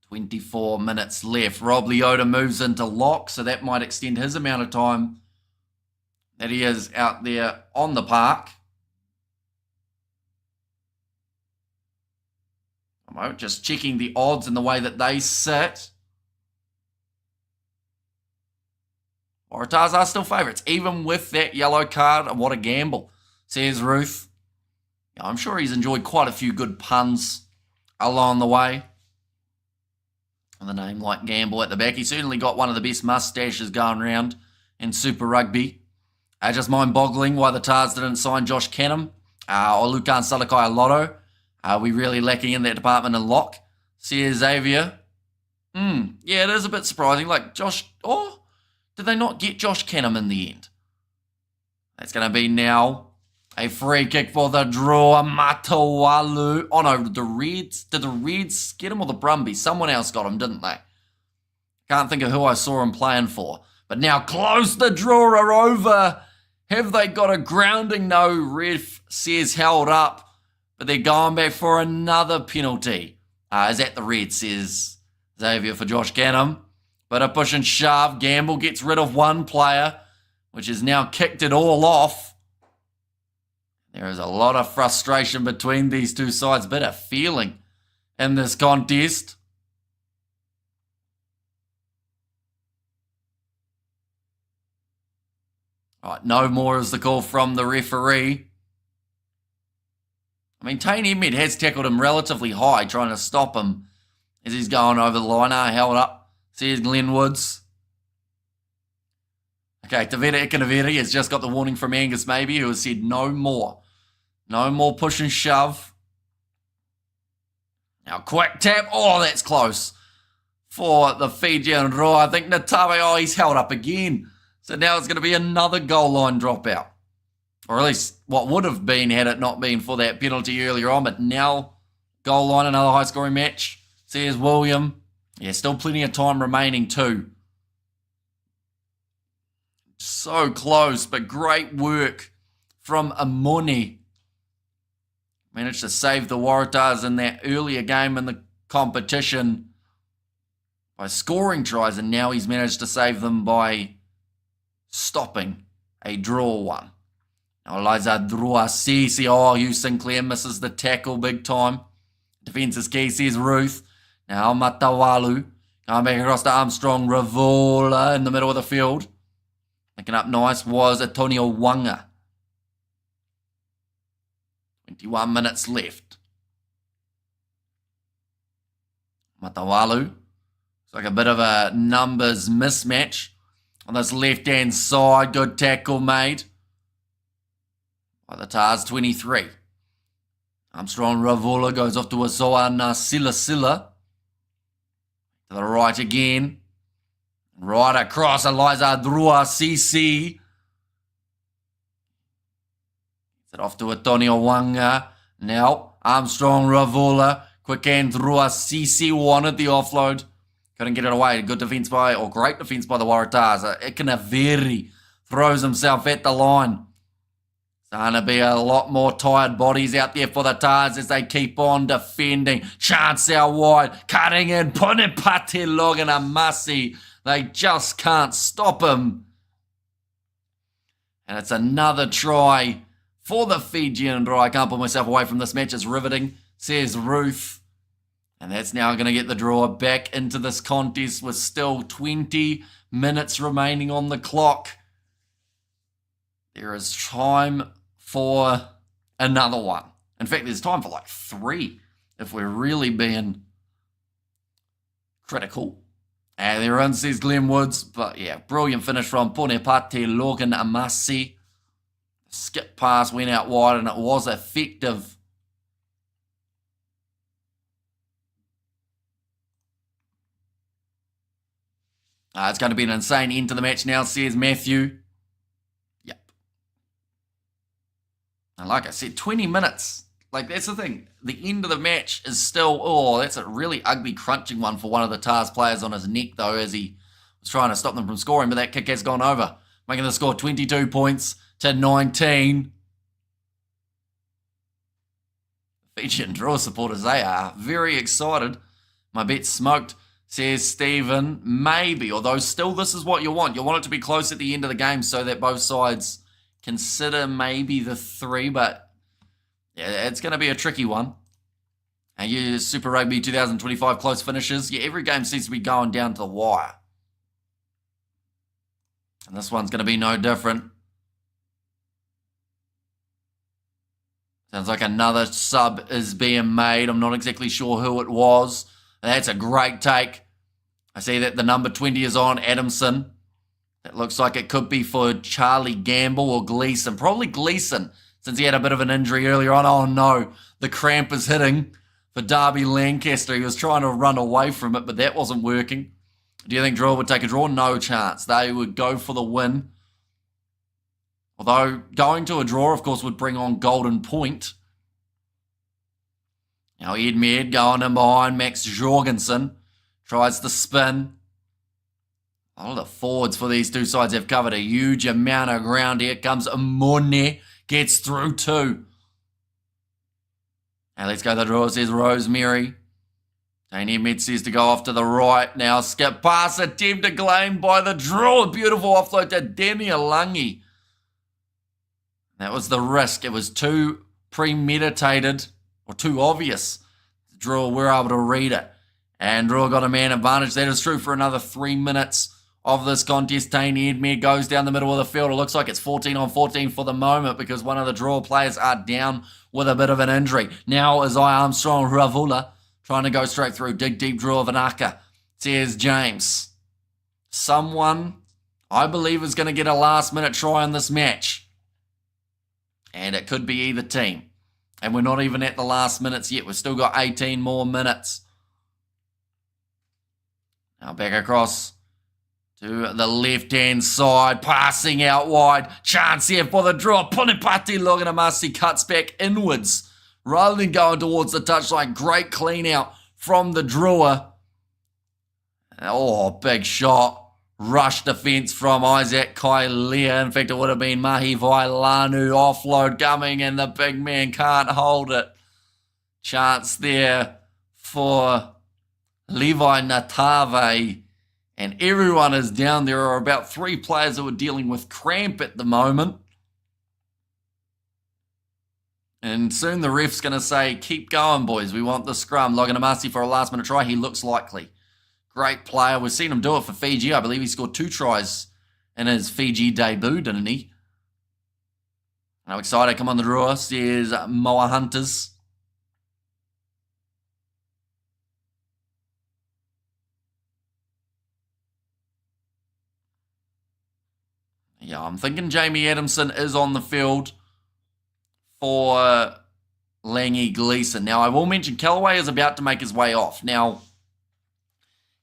"24 minutes left. Rob Leota moves into lock, so that might extend his amount of time that he is out there on the park. I'm just checking the odds and the way that they sit. Waratahs are still favourites, even with that yellow card. What a gamble, says Ruth. Yeah, I'm sure he's enjoyed quite a few good puns along the way. With a name like Gamble at the back. He certainly got one of the best mustaches going around in Super Rugby. Just mind-boggling why the Tars didn't sign Josh Canham or Lukan Salakai Lotto. Are we really lacking in that department in lock? Says Xavier. Yeah, it is a bit surprising. Like Josh, did they not get Josh Canham in the end? That's going to be now a free kick for the Drua Matawalu. Oh no, the Reds. Did the Reds get him or the Brumbies? Someone else got him, didn't they? Can't think of who I saw him playing for. But now close the Drua over. Have they got a grounding? No, ref says held up. But they're going back for another penalty. Is that the Reds, says Xavier for Josh Canham. But a push and shove. Gamble gets rid of one player, which has now kicked it all off. There is a lot of frustration between these two sides. Bit of feeling in this contest. All right, no more is the call from the referee. I mean, Tane Emmet has tackled him relatively high, trying to stop him as he's going over the line. Held up, says Glenn Woods. Okay, Taveta Ikanaveri has just got the warning from Angus Maybe, who has said no more. No more push and shove. Now, quick tap. Oh, that's close for the Fijian Drua. I think Natawe, he's held up again. So now it's going to be another goal line dropout. Or at least what would have been had it not been for that penalty earlier on. But now, goal line, another high-scoring match. Says William. Yeah, still plenty of time remaining too. So close, but great work from Amoni. Managed to save the Waratahs in that earlier game in the competition by scoring tries, and now he's managed to save them by stopping a draw one. Now Eliza Drua Sisi. Oh, Hugh Sinclair misses the tackle big time. Defence is key, says Ruth. Now Matawalu going back across to Armstrong. Ravola in the middle of the field. Picking up nice was Antonio Wanga. 21 minutes left. Matawalu. It's like a bit of a numbers mismatch on this left-hand side. Good tackle made by the Tars, 23. Armstrong Ravola goes off to Asoa Silla. To the right again. Right across, Eliza Drua CC. It off to Antonio Wanga. Now, Armstrong Ravola. Quick hand, Drua CC wanted the offload. Couldn't get it away. Good defence by, or great defence by the Waratahs. Ikanaveri throws himself at the line. Starting to be a lot more tired bodies out there for the Tars as they keep on defending. Chance out wide. Cutting in. Punipati Logan Amasi. They just can't stop him. And it's another try for the Fijian Drua. I can't pull myself away from this match. It's riveting, says Ruth. And that's now going to get the Drua back into this contest with still 20 minutes remaining on the clock. There is time for another one. In fact, there's time for like 3 if we're really being critical. And there in, says Glenn Woods. But yeah, brilliant finish from Punipati Logan Amasi. Skip pass went out wide and it was effective. It's going to be an insane end to the match now, says Matthew. Yep. And like I said, 20 minutes. Like, that's the thing. The end of the match is still, oh, that's a really ugly crunching one for one of the TARS players on his neck, though, as he was trying to stop them from scoring, but that kick has gone over, making the score 22 points to 19. Fijian Drua supporters, they are very excited. My bet's smoked, says Stephen. Maybe, although still this is what you want. You want it to be close at the end of the game so that both sides consider maybe the 3, but yeah, it's going to be a tricky one. And you Super Rugby 2025 close finishes. Yeah, every game seems to be going down to the wire. And this one's going to be no different. Sounds like another sub is being made. I'm not exactly sure who it was. That's a great take. I see that the number 20 is on, Adamson. It looks like it could be for Charlie Gamble or Gleeson. Probably Gleeson, since he had a bit of an injury earlier on. Oh no, the cramp is hitting for Darby Lancaster. He was trying to run away from it, but that wasn't working. Do you think Drua would take a draw? No chance. They would go for the win. Although going to a draw, of course, would bring on golden point. Now Ed Med going in behind Max Jorgensen. Tries to spin. All the forwards for these two sides have covered a huge amount of ground. Here comes Amone. Gets through too. Now let's go the draw, says Rosemary. Dane Ed says to go off to the right. Now skip pass attempt claimed by the draw. Beautiful offload to Danny Alangi. That was the risk. It was too premeditated or too obvious. Drua were able to read it. And Drua got a man advantage. That is true for another 3 minutes of this contest. Tane Edmere goes down the middle of the field. It looks like it's 14 on 14 for the moment because one of the Drua players are down with a bit of an injury. Now is Armstrong Ravula trying to go straight through. Dig deep, Drua Vanaka, says James. Someone, I believe, is going to get a last-minute try on this match. And it could be either team. And we're not even at the last minutes yet. We've still got 18 more minutes. Now back across to the left-hand side. Passing out wide. Chance here for the draw. Punipati Loganamasi cuts back inwards rather than going towards the touchline. Great clean out from the Drua. Oh, big shot. Rush defense from Isaac Kailea. In fact, it would have been Mahi Vailanu. Offload coming and the big man can't hold it. Chance there for Levi Natave. And everyone is down. There are about 3 players who are dealing with cramp at the moment. And soon the ref's going to say, keep going, boys. We want the scrum. Loganamasi for a last-minute try. He looks likely. Great player. We've seen him do it for Fiji. I believe he scored 2 tries in his Fiji debut, didn't he? I'm excited. Come on, the draw, says Moa Hunters. Yeah, I'm thinking Jamie Adamson is on the field for Langy Gleeson. Now, I will mention Callaway is about to make his way off. Now,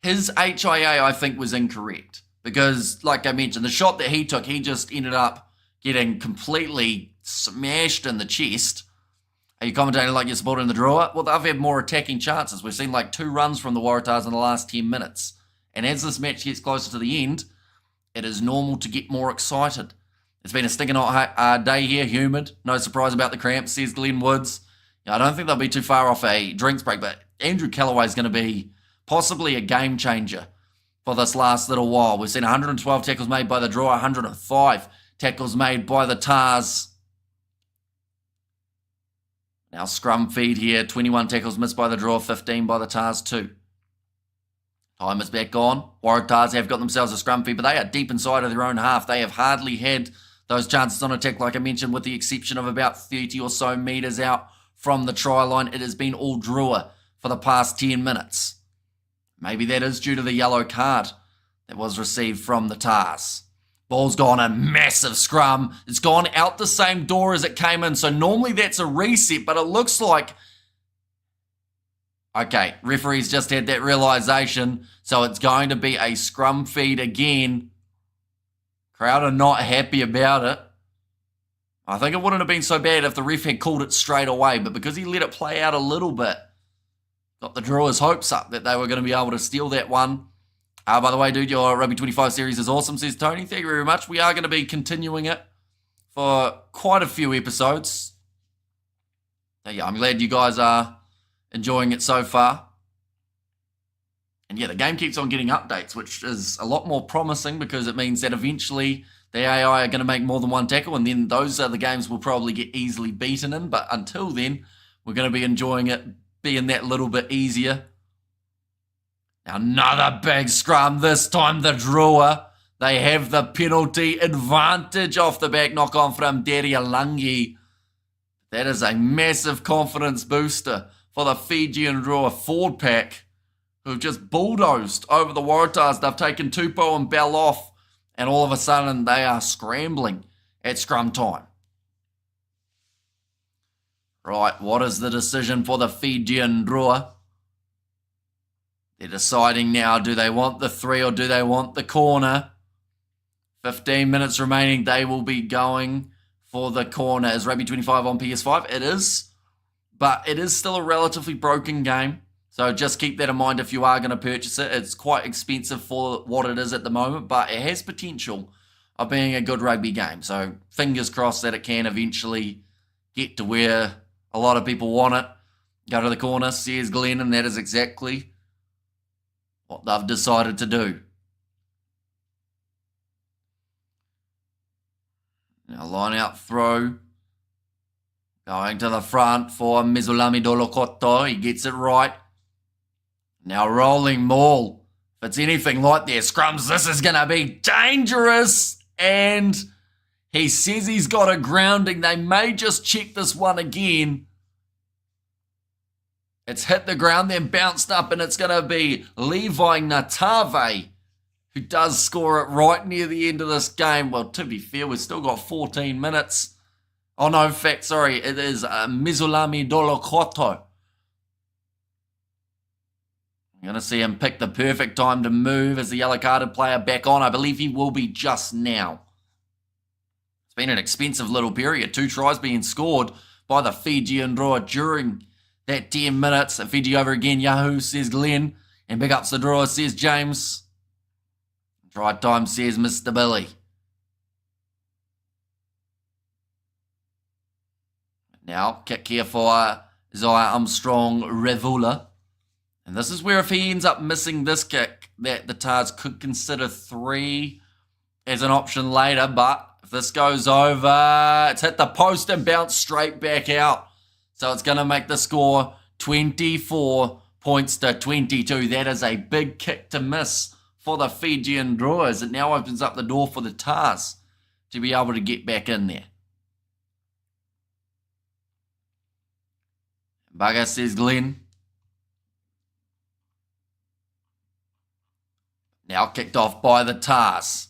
his HIA, I think, was incorrect because, like I mentioned, the shot that he took, he just ended up getting completely smashed in the chest. Are you commentating like you're supporting the draw? Well, they've had more attacking chances. We've seen like 2 runs from the Waratahs in the last 10 minutes. And as this match gets closer to the end, it is normal to get more excited. It's been a stinking hot day here, humid. No surprise about the cramps, says Glenn Woods. I don't think they'll be too far off a drinks break, but Andrew Callaway is going to be possibly a game changer for this last little while. We've seen 112 tackles made by the draw, 105 tackles made by the TARS. Now scrum feed here, 21 tackles missed by the draw, 15 by the TARS too. Time is back on. Waratahs have got themselves a scrum feed, but they are deep inside of their own half. They have hardly had those chances on attack, like I mentioned, with the exception of about 30 or so metres out from the try line. It has been all Drua for the past 10 minutes. Maybe that is due to the yellow card that was received from the TARS. Ball's gone a massive scrum. It's gone out the same door as it came in. So normally that's a reset, but it looks like Okay, referee's just had that realisation, so it's going to be a scrum feed again. Crowd are not happy about it. I think it wouldn't have been so bad if the ref had called it straight away, but because he let it play out a little bit, got the Drua's hopes up that they were going to be able to steal that one. By the way, dude, your Rugby 25 series is awesome, says Tony. Thank you very much. We are going to be continuing it for quite a few episodes. So yeah, I'm glad you guys are enjoying it so far. And yeah, the game keeps on getting updates, which is a lot more promising because it means that eventually the AI are going to make more than one tackle, and then those are the games we'll probably get easily beaten in. But until then, we're going to be enjoying it being that little bit easier. Now another big scrum, this time the Drua. They have the penalty advantage off the back knock on from Derialangi. That is a massive confidence booster for the Fijian Drua forward pack, who've just bulldozed over the Waratahs. They've taken Tupou and Bell off, and all of a sudden they are scrambling at scrum time. Right, what is the decision for the Fijian Drua? They're deciding now, do they want the 3 or do they want the corner? 15 minutes remaining, they will be going for the corner. Is Rugby 25 on PS5? It is, but it is still a relatively broken game. So just keep that in mind if you are going to purchase it. It's quite expensive for what it is at the moment, but it has potential of being a good rugby game. So fingers crossed that it can eventually get to where a lot of people want it. Go to the corner, says Glenn, and that is exactly what they've decided to do. Now line out throw. Going to the front for Mizulami Dolokoto. He gets it right. Now rolling maul. If it's anything like their scrums, this is going to be dangerous. And he says he's got a grounding. They may just check this one again. It's hit the ground, then bounced up, and it's going to be Levi Natave who does score it right near the end of this game. Well, to be fair, we've still got 14 minutes. Oh, no, in fact, sorry, it is Mizulami Dolokoto. I'm going to see him pick the perfect time to move as the yellow-carded player back on. I believe he will be just now. It's been an expensive little period. 2 tries being scored by the Fijian Drua during that 10 minutes. Fiji over again, Yahoo, says Glenn. And big ups the Drua, says James. Try time, says Mr. Billy. Now, kick here for Zaya Armstrong Revula. And this is where if he ends up missing this kick, that the Tars could consider 3 as an option later. But if this goes over, it's hit the post and bounced straight back out. So it's going to make the score 24 points to 22. That is a big kick to miss for the Fijian Drua, as it now opens up the door for the Tars to be able to get back in there. Bugger, says Glenn. Now kicked off by the Tars.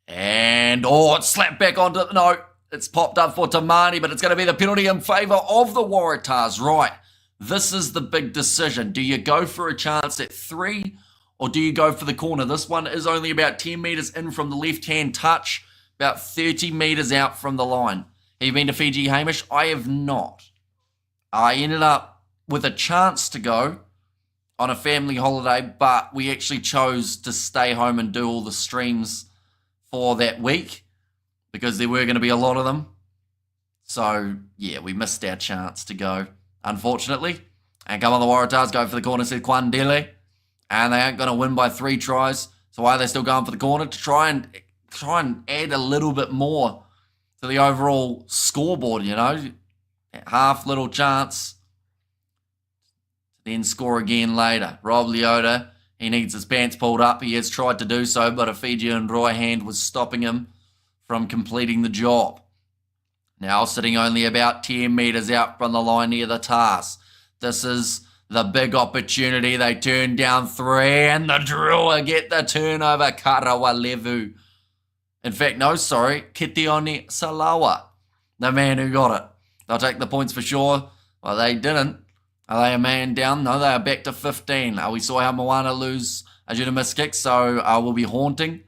And, it's slapped back onto, no, it's popped up for Tamani, but it's going to be the penalty in favour of the Waratahs. Right, this is the big decision. Do you go for a chance at 3 or do you go for the corner? This one is only about 10 metres in from the left-hand touch, about 30 metres out from the line. Have you been to Fiji, Hamish? I have not. I ended up with a chance to go on a family holiday, but we actually chose to stay home and do all the streams for that week because there were going to be a lot of them. So, yeah, we missed our chance to go, unfortunately. And come on, the Waratahs go for the corner, said Kwandele. And they aren't going to win by 3 tries. So why are they still going for the corner? To try and add a little bit more to the overall scoreboard, you know. Half little chance. Then score again later. Rob Leota, he needs his pants pulled up. He has tried to do so, but a Fijian Drua hand was stopping him from completing the job. Now sitting only about 10 metres out from the line near the Tars. This is the big opportunity. They turn down 3 and the Drua get the turnover. Karawalevu. In fact, no, sorry. Kitione Salawa, the man who got it. They'll take the points for sure. Well, they didn't. Are they a man down? No, they are back to 15. We saw how Moana lose due to missed kicks, so we'll be haunting.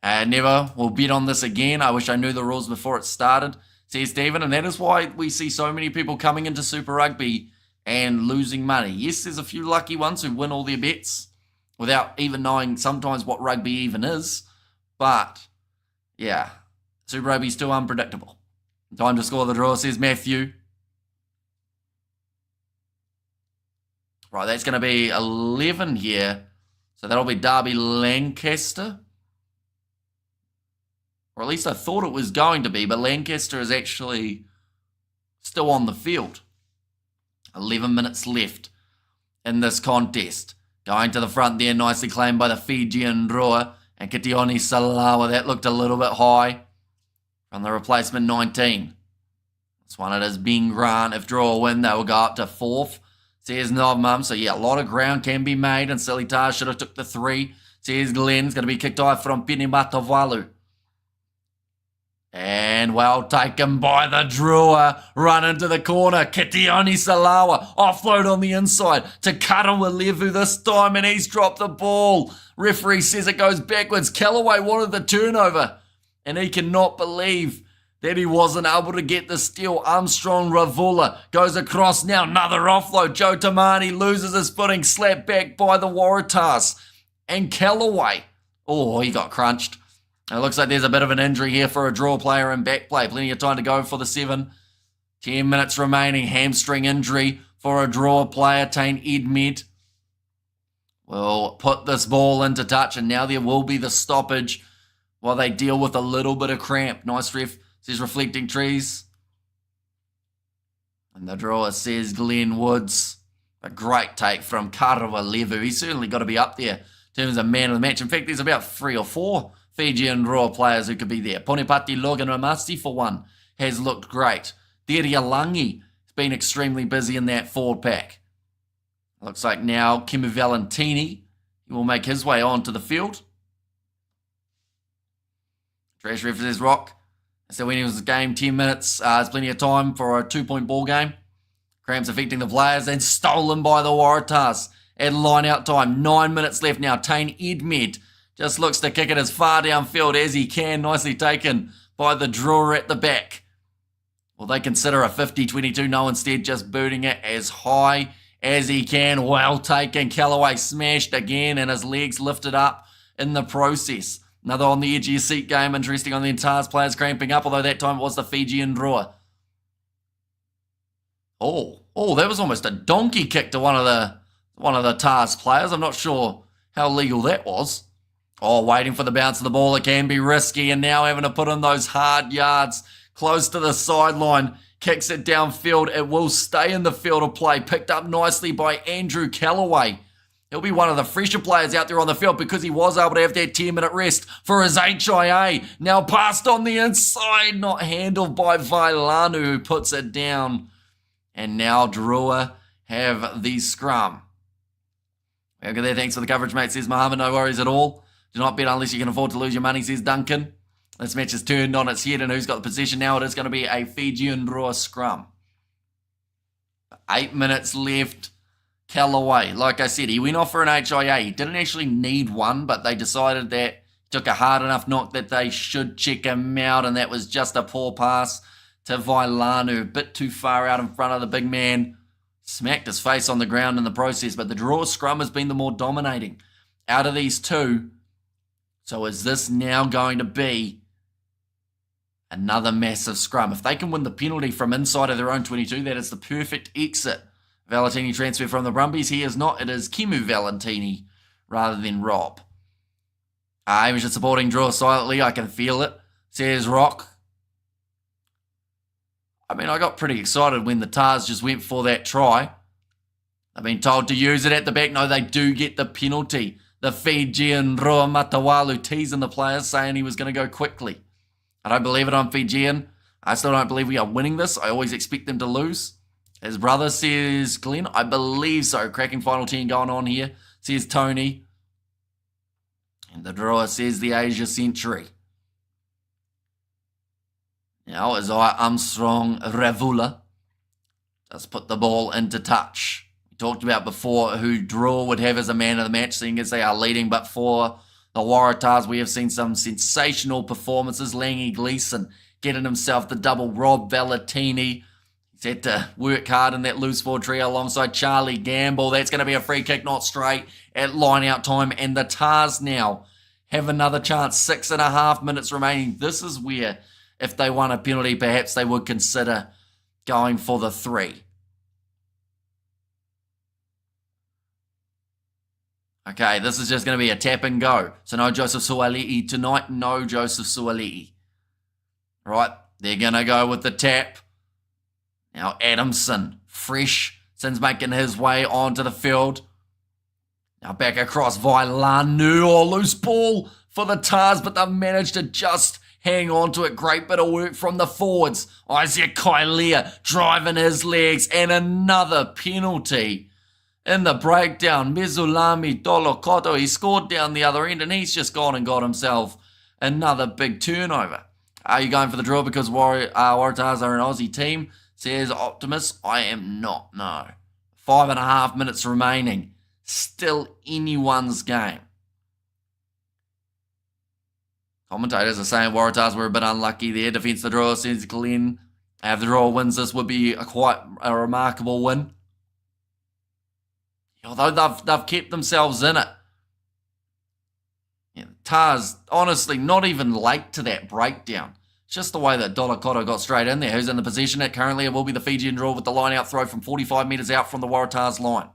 Never will bet on this again. I wish I knew the rules before it started, says Stephen, and that is why we see so many people coming into Super Rugby and losing money. Yes, there's a few lucky ones who win all their bets without even knowing sometimes what rugby even is, but yeah, Super Rugby's too unpredictable. Time to score the draw, says Matthew. Right, that's going to be 11 here, so that'll be Derby Lancaster. Or at least I thought it was going to be, but Lancaster is actually still on the field. 11 minutes left in this contest. Going to the front there, nicely claimed by the Fijian Drua and Kitioni Salawa. That looked a little bit high from the replacement 19. This one it is being Grant. If Drua win, they will go up to 4th. Says Novmum. So yeah, a lot of ground can be made, and Silitar should have took the 3. Says Glenn. It's going to be kicked off from Pinimatovalu. And well taken by the Drua. Run into the corner. Kitioni Salawa. Offload on the inside to Karawalevu this time. And he's dropped the ball. Referee says it goes backwards. Callaway wanted the turnover. And he cannot believe that he wasn't able to get the steal. Armstrong Ravula goes across now. Another offload. Joe Tamani loses his footing. Slapped back by the Waratahs. And Callaway. Oh, he got crunched. It looks like there's a bit of an injury here for a draw player in back play. Plenty of time to go for the 7. 10 minutes remaining. Hamstring injury for a draw player. Tane Edmed will put this ball into touch, and now there will be the stoppage while they deal with a little bit of cramp. Nice ref, says Reflecting Trees. And the drawer says Glenn Woods. A great take from Karawalevu. He's certainly got to be up there in terms of man of the match. In fact, there's about 3 or 4 Fijian Drua players who could be there. Ponipati Logan Ramasti, for one, has looked great. Deria Langi has been extremely busy in that forward pack. Looks like now Kimi Valentini, he will make his way onto the field. Trash ref says Rock. So when he was game 10 minutes, there's plenty of time for a 2-point ball game. Cramps affecting the players and stolen by the Waratahs at line out time. 9 minutes left now. Tane Edmed just looks to kick it as far downfield as he can. Nicely taken by the drawer at the back. Well, they consider a 50-22. No, instead just booting it as high as he can. Well taken. Callaway smashed again and his legs lifted up in the process. Another on the edge of your seat game. Interesting on the Tars players cramping up, although that time it was the Fijian Drua. Oh, that was almost a donkey kick to one of the Tars players. I'm not sure how legal that was. Oh, waiting for the bounce of the ball. It can be risky, and now having to put in those hard yards close to the sideline. Kicks it downfield. It will stay in the field of play. Picked up nicely by Andrew Callaway. He'll be one of the fresher players out there on the field because he was able to have that 10-minute rest for his HIA. Now passed on the inside, not handled by Vailanu, who puts it down. And now Drua have the scrum. Okay, there. Thanks for the coverage, mate, says Mohammed. No worries at all. Do not bet unless you can afford to lose your money, says Duncan. This match is turned on its head, and who's got the possession now? It is going to be a Fijian Drua scrum. 8 minutes left. Callaway, like I said, he went off for an HIA. He didn't actually need one, but they decided that he took a hard enough knock that they should check him out, and that was just a poor pass to Vailanu. A bit too far out in front of the big man. Smacked his face on the ground in the process, but the draw scrum has been the more dominating out of these two. So is this now going to be another massive scrum? If they can win the penalty from inside of their own 22, that is the perfect exit. Valentini transfer from the Brumbies. He is not. It is Kimu Valentini rather than Rob. Amish is supporting draw silently. I can feel it, says Rock. I mean, I got pretty excited when the Tars just went for that try. I've been told to use it at the back. No, they do get the penalty. The Fijian Roa Matawalu teasing the players, saying he was going to go quickly. I don't believe it. I'm Fijian. I still don't believe we are winning this. I always expect them to lose. His brother, says Glenn. I believe so. Cracking final 10 going on here, says Tony. And the drawer says the Asia Century. Now, as Armstrong Ravula Let's put the ball into touch. We talked about before who Drua would have as a man of the match, seeing as they are leading, but for the Waratahs, we have seen some sensational performances. Langy Gleeson getting himself the double. Rob Valentini, he's had to work hard in that loose forward trio alongside Charlie Gamble. That's going to be a free kick, not straight, at line-out time. And the Tars now have another chance. 6.5 minutes remaining. This is where, if they won a penalty, perhaps they would consider going for the 3. Okay, this is just going to be a tap and go. So no Joseph Suali'i tonight. No Joseph Suali'i. Right, they're going to go with the tap. Now Adamson, fresh, since making his way onto the field. Now back across Vailanu, or loose ball for the Tars, but they've managed to just hang on to it. Great bit of work from the forwards. Isaac Kailea driving his legs, and another penalty. In the breakdown, Mizulami Dolokoto, he scored down the other end, and he's just gone and got himself another big turnover. Are you going for the draw because Waratahs are an Aussie team? Says Optimus. I am not, no. 5.5 minutes remaining. Still anyone's game. Commentators are saying Waratahs were a bit unlucky there. Defence the draw, says Glenn. If the draw wins, this would be quite a remarkable win. Although they've kept themselves in it. Yeah, Tars, honestly, not even late to that breakdown. It's just the way that Dolokoto got straight in there. Who's in the position? Currently, it will be the Fijian Drua with the line-out throw from 45 metres out from the Waratahs line.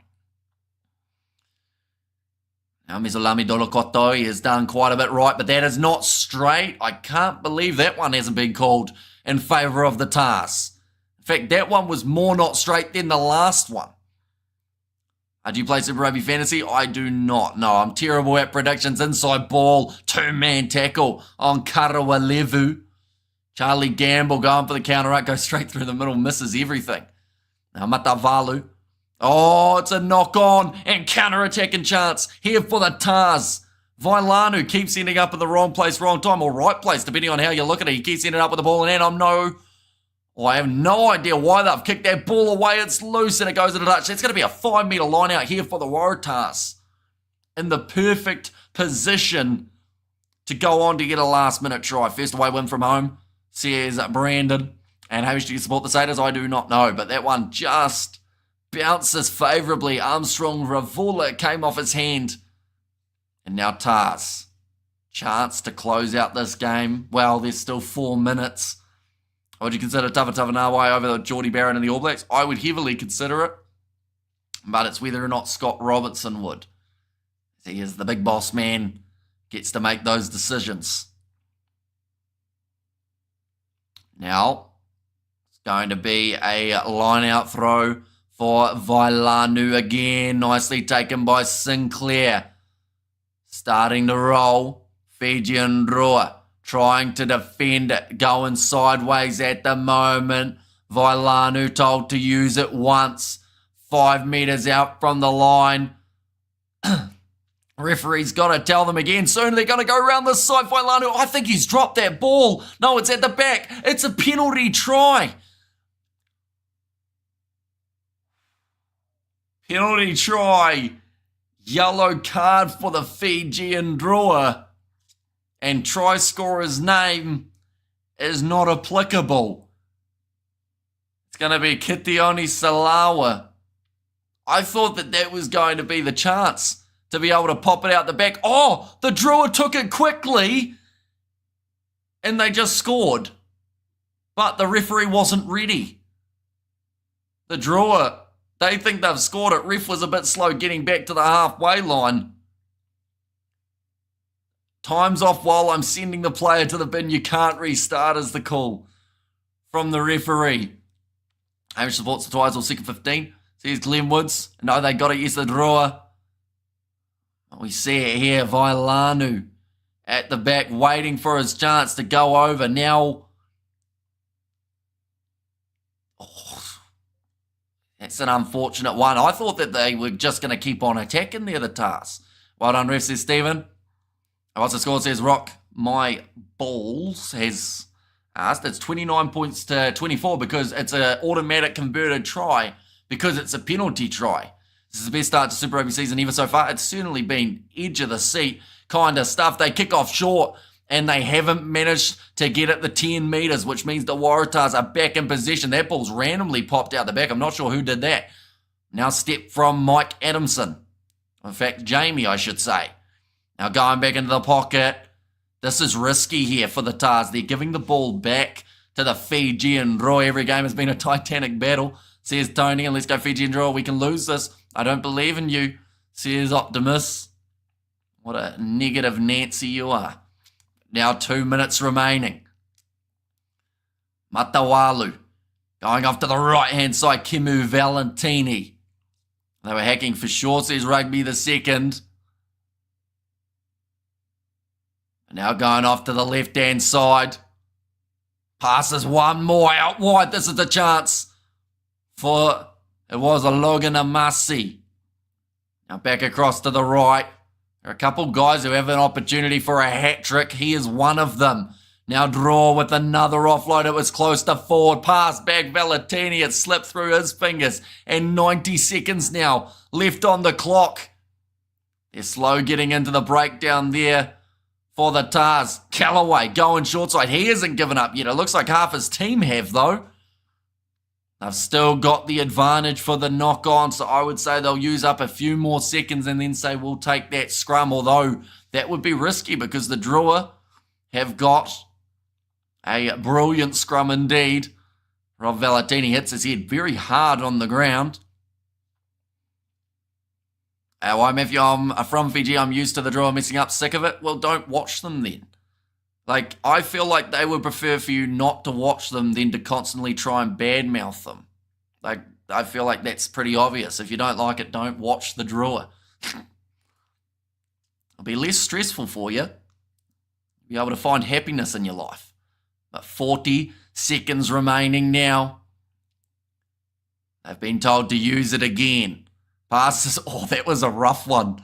Now, Mizulami Dolokoto, he has done quite a bit right, but that is not straight. I can't believe that one hasn't been called in favour of the Tars. In fact, that one was more not straight than the last one. Do you play Super Rugby Fantasy? I do not. No, I'm terrible at predictions. Inside ball, 2-man tackle on Karawalevu. Charlie Gamble going for the counter-up, goes straight through the middle, misses everything. Now Matavalu. Oh, it's a knock-on and counter-attacking chance here for the Tars. Vailanu keeps ending up in the wrong place, wrong time, or right place, depending on how you look at it. He keeps ending up with the ball in hand. I have no idea why they've kicked that ball away. It's loose and it goes into touch. It's going to be a 5-metre line out here for the Waratahs. In the perfect position to go on to get a last-minute try. First away win from home, says Brandon. And how much do you support the Satyrs? I do not know. But that one just bounces favourably. Armstrong Ravula came off his hand. And now Tars. Chance to close out this game. Well, there's still 4 minutes. Would you consider Tavatavanawa over Geordie Barron and the All Blacks? I would heavily consider it. But it's whether or not Scott Robertson would. He is the big boss man. Gets to make those decisions. Now, it's going to be a line-out throw for Vailanu again. Nicely taken by Sinclair. Starting to roll. Fijian Drua. Trying to defend it, going sideways at the moment. Vailanu told to use it once. 5 metres out from the line. Referee's got to tell them again. Soon they're going to go around this side. Vailanu, I think he's dropped that ball. No, it's at the back. It's a penalty try. Penalty try. Yellow card for the Fijian Drua. And try scorer's name is not applicable. It's going to be Kitioni Salawa. I thought that was going to be the chance to be able to pop it out the back. Oh, the Drua took it quickly and they just scored. But the referee wasn't ready. The Drua, they think they've scored it. Ref was a bit slow getting back to the halfway line. Time's off while I'm sending the player to the bin. You can't restart is the call from the referee. Hamish supports the Twizel, second 15. Says Glenn Woods. No, they got it. Yes, the Drua. We see it here. Vailanu at the back waiting for his chance to go over. Now, that's an unfortunate one. I thought that they were just going to keep on attacking there, the Tars. Well done, ref, says Stephen. What's the score? Says Rock My Balls has asked, it's 29 points to 24 because it's an automatic converted try because it's a penalty try. This is the best start to Super Rugby season ever so far. It's certainly been edge of the seat kind of stuff. They kick off short and they haven't managed to get at the 10 metres, which means the Waratahs are back in possession. That ball's randomly popped out the back. I'm not sure who did that. Now step from Mike Adamson. In fact, Jamie, I should say. Now going back into the pocket. This is risky here for the Tars. They're giving the ball back to the Fijian Drua. Every game has been a titanic battle, says Tony. And let's go Fijian Drua. We can lose this. I don't believe in you, says Optimus. What a negative Nancy you are. Now 2 minutes remaining. Matawalu going off to the right-hand side. Kimu Valentini. They were hacking for sure, says Rugby the second. Now going off to the left-hand side. Passes one more out wide. This is the chance for, it was a Logan Amasi. Now back across to the right. There are a couple guys who have an opportunity for a hat-trick. He is one of them. Now Draw with another offload. It was close to forward. Pass back Valentini. It slipped through his fingers. And 90 seconds now left on the clock. They're slow getting into the breakdown there for the Tars. Callaway going short side. He hasn't given up yet. It looks like half his team have, though. They've still got the advantage for the knock-on, so I would say they'll use up a few more seconds and then say we'll take that scrum, although that would be risky because the Drua have got a brilliant scrum indeed. Rob Valentini hits his head very hard on the ground. Why, Matthew, I'm from Fiji, I'm used to the Drua messing up, sick of it. Well, don't watch them then. Like, I feel like they would prefer for you not to watch them than to constantly try and badmouth them. Like, I feel like that's pretty obvious. If you don't like it, don't watch the Drua. It'll be less stressful for you. Be able to find happiness in your life. But 40 seconds remaining now. They've been told to use it again. Passes, oh, that was a rough one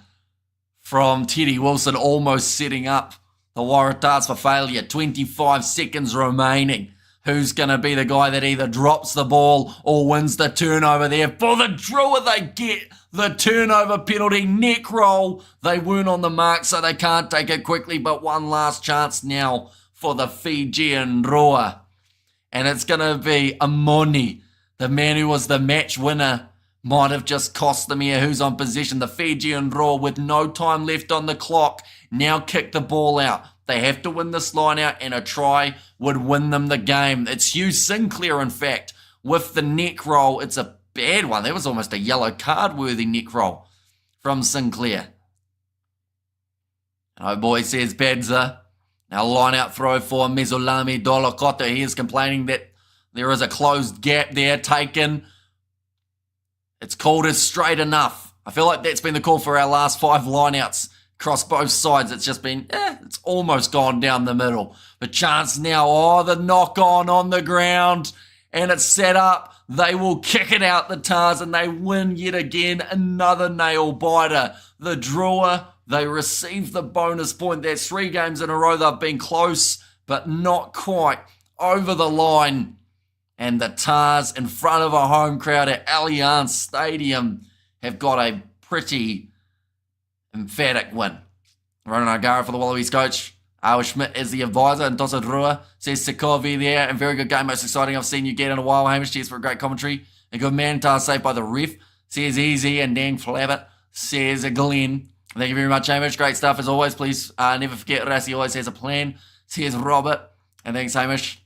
from Teddy Wilson, almost setting up the Waratahs for failure. 25 seconds remaining. Who's going to be the guy that either drops the ball or wins the turnover there? For the Drua, they get the turnover penalty. Neck roll. They weren't on the mark, so they can't take it quickly. But one last chance now for the Fijian Drua. And it's going to be Amoni, the man who was the match winner. Might have just cost them here. Who's on possession? The Fijian Drua with no time left on the clock. Now kick the ball out. They have to win this line out and a try would win them the game. It's Hugh Sinclair, in fact, with the neck roll. It's a bad one. That was almost a yellow card worthy neck roll from Sinclair. Oh boy, says Badza. Now line out throw for Mezolami Dolokoto. He is complaining that there is a closed gap there taken. It's called as straight enough. I feel like that's been the call for our last 5 lineouts across both sides. It's just been, it's almost gone down the middle. But chance now, oh, the knock on the ground, and it's set up. They will kick it out, the Tars, and they win yet again. Another nail biter. The Drua, they receive the bonus point. That's 3 games in a row they've been close, but not quite over the line. And the Tars, in front of a home crowd at Allianz Stadium, have got a pretty emphatic win. Ronan O'Gara for the Wallabies coach. Awa Schmidt is the advisor. And Dosa Drua says Sikovi there. And very good game. Most exciting I've seen you get in a while. Hamish, cheers for a great commentary. A good man. Tars saved by the ref, says Easy. And Dan Flabbit says Glenn. Thank you very much, Hamish. Great stuff as always. Please never forget Rassi always has a plan, says Robert. And thanks, Hamish.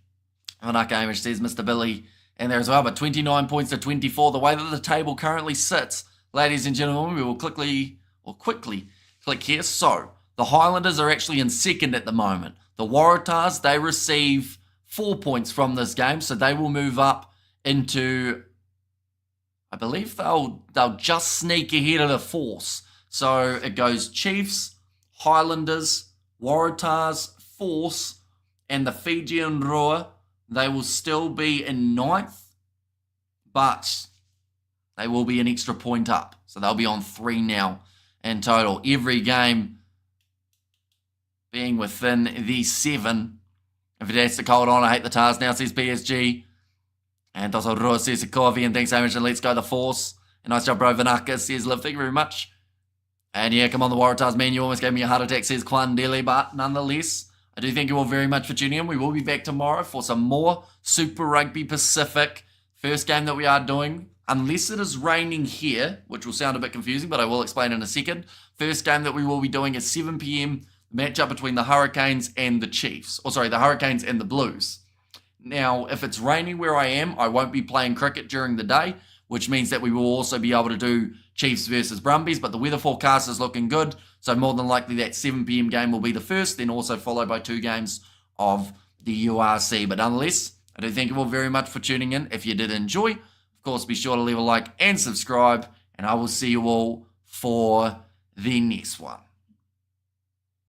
Vanaka Hamish says Mr. Billy in there as well. But 29 points to 24. The way that the table currently sits, ladies and gentlemen, we will quickly click here. So the Highlanders are actually in second at the moment. The Waratahs, they receive 4 points from this game, so they will move up into, I believe they'll just sneak ahead of the Force. So it goes Chiefs, Highlanders, Waratahs, Force, and the Fijian Drua. They will still be in 9th, but they will be an extra point up. So they'll be on 3 now in total. Every game being within the 7 If it has to hold on, I hate the Tars now, says PSG. And also Roa says Corvian, thanks so much, and let's go the Force. And nice job, bro. Vanaka says Liv, thank you very much. And yeah, come on, the Waratahs, man, you almost gave me a heart attack, says Kwandele, but nonetheless, I do thank you all very much for tuning in. We will be back tomorrow for some more Super Rugby Pacific. First game that we are doing, unless it is raining here, which will sound a bit confusing, but I will explain in a second. First game that we will be doing is 7 p.m, matchup between the Hurricanes and the Chiefs. Or sorry, the Hurricanes and the Blues. Now, if it's raining where I am, I won't be playing cricket during the day, which means that we will also be able to do Chiefs versus Brumbies, but the weather forecast is looking good, so more than likely that 7 p.m. game will be the first, then also followed by 2 games of the URC. But nonetheless, I do thank you all very much for tuning in. If you did enjoy, of course, be sure to leave a like and subscribe, and I will see you all for the next one.